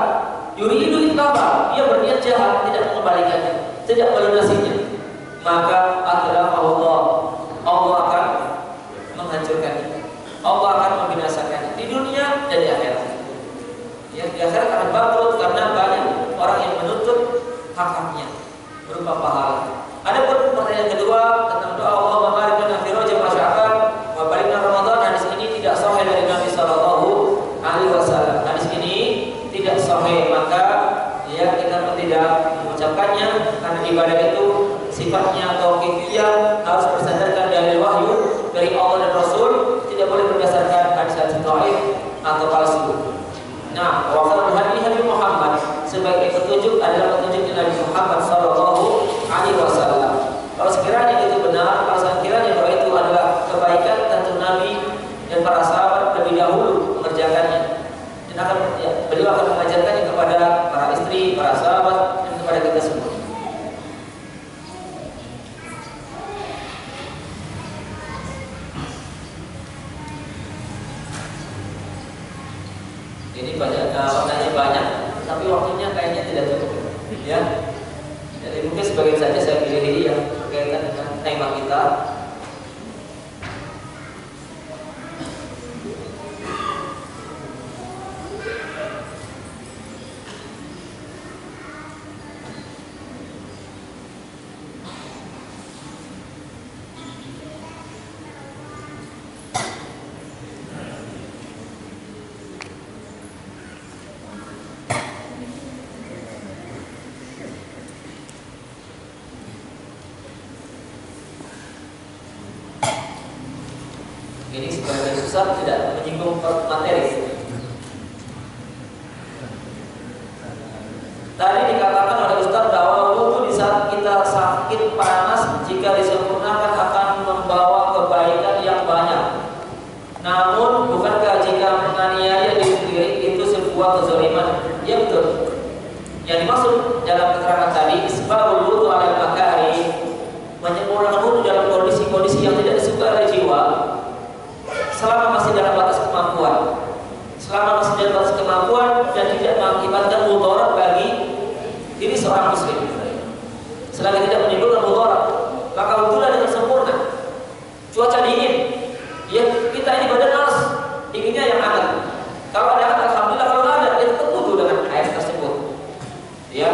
yuridu itlafa, dia berniat jahat, tidak mengembalikannya, tidak melunasinya, maka akhirnya Allah akan menghancurkannya, Allah akan membinasakannya di dunia dan di akhirat. Ya, di akhirat akan bangkrut karena banyak orang yang menuntut hak-haknya berupa pahala. Adapun pertanyaan kedua tentang doa Allahumma barik lana fi Rajab wa Sya'ban wa barik lana Ramadan, hadis ini tidak sahih dari Nabi sallallahu alaihi wasallam. Hadis ini tidak sahih, maka ya kita tidak mengucapkannya karena ibadah itu sifatnya tauqifiyah, harus bersandarkan dari wahyu dari Allah dan Rasul, tidak boleh berdasarkan hadis-hadis dhaif atau palsu. Nah, wa khairul hadi Muhammad, sebagai petunjuk adalah petunjuknya Nabi Muhammad sallallahu alaihi wasallam. Kalau sekiranya itu benar, kalau sekiranya doa itu adalah kebaikan, tentu Nabi dan para sahabat lebih dahulu mengerjakannya. Dan beliau akan mengajarkannya kepada para istri, para sahabat, dan kepada kita semua. Ini pertanyaan banyak, tapi waktunya kayaknya tidak cukup, ya. Jadi mungkin sebagian saja saya pilih yang berkaitan dengan tema kita. Ini sebagai susah tidak menyinggung materi. Tadi dikatakan oleh Ustaz bahwa wudhu di saat kita sakit panas jika disempurnakan akan membawa kebaikan yang banyak. Namun bukankah jika menganiaya diri sendiri itu sebuah kezaliman? Ya betul. Yang dimaksud dalam keterangan tadi isbabul wudhu ala makari, menyempurnakan wudhu dalam kondisi-kondisi yang tidak disukai oleh jiwa selama masih dalam batas kemampuan. Selama masih dalam batas kemampuan dan tidak mengakibatkan mudarat bagi diri seorang muslim. Selagi tidak menimbulkan mudarat, maka wudhulah dengan sempurna. Cuaca dingin, ya kita ini badan malas, dinginnya yang hangat. Kalau ada hangat, alhamdulillah. Kalau ada, kita tetap wudhu dengan air tersebut. Ya,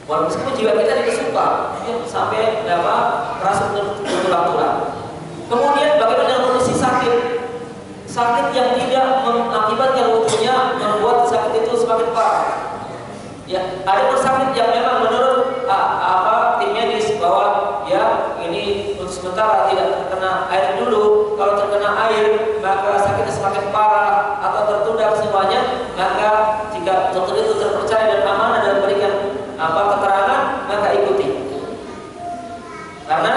walaupun jiwa kita tidak suka, ya, sampai merasa bertulang-tulang. Kemudian bagaimana dengan kondisi sakit? Sakit yang tidak mengakibatkan wudhunya membuat sakit itu semakin parah. Ya, ada pun sakit yang memang menurut tim medis bahwa ya ini untuk sementara tidak terkena air dulu. Kalau terkena air maka sakitnya semakin parah atau tertunda semuanya. Maka jika dokter itu terpercaya dan amanah dan memberikan keterangan, maka ikuti. Karena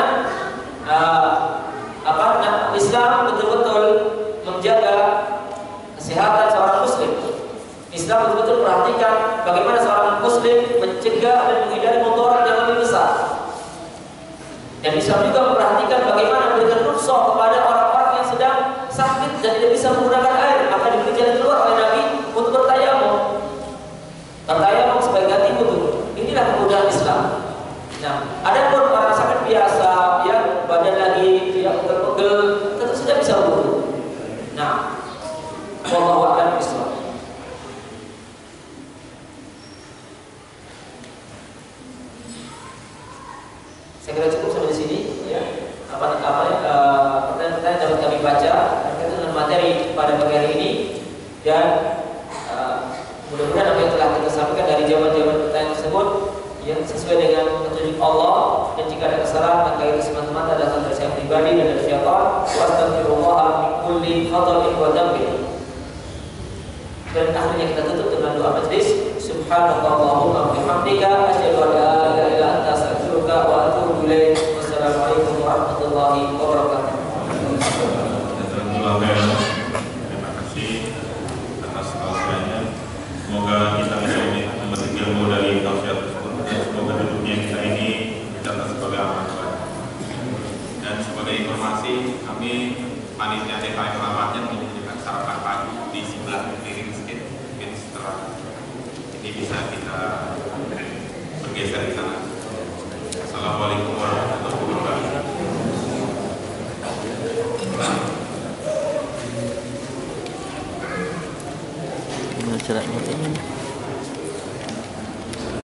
Islam betul-betul menjaga kesehatan seorang muslim. Islam betul-betul perhatikan bagaimana seorang muslim mencegah dan menghindari mudarat yang lebih besar. Dan Islam juga memperhatikan bagaimana memberikan rukhsah kepada orang-orang yang sedang sakit dan tidak bisa menggunakan air, maka diberi jalan keluar oleh Nabi untuk bertayamum. Bertayamum sebagai ganti wudu. Inilah kemudahan Islam. Nah, ada pun orang sakit biasa, ya badan lagi, ya pegel-pegel, tentu saja bisa wudu. Nah, wallahu a'lam bishawab. Saya kira cukup sampai di sini. Ya. Pertanyaan-pertanyaan dapat kami baca terkait dengan materi pada pagi hari ini, dan mudah-mudahan apa yang telah kita sampaikan dari jawaban-jawaban pertanyaan tersebut yang sesuai dengan petunjuk Allah, dan jika ada kesalahan maka itu semata-mata datang dari saya pribadi dan dari syaitan. Wastaghfirullah min kulli khata'in wa dhanbin. Dan akhirnya kita tutup dengan doa majlis. Subhanallahumma wa bihamdika asyhadu an la ilaha illa anta astaghfiruka wa atubu ilaik. Wassalamualaikum warahmatullahi wabarakatuh. Terima kasih atas tausiahnya. Semoga kita bisa memetik ilmu dari tausiah tersebut, dan semoga hidupnya kita ini dicatat sebagai amal soleh. Dan sebagai informasi, kami panitia TKI Keramatnya menyediakan sarapan pagi di sebelah kiri sedikit, mungkin setelah ini bisa kita bergeser di sana. Assalamualaikum warahmatullahi wabarakatuh. Gimana caranya ini?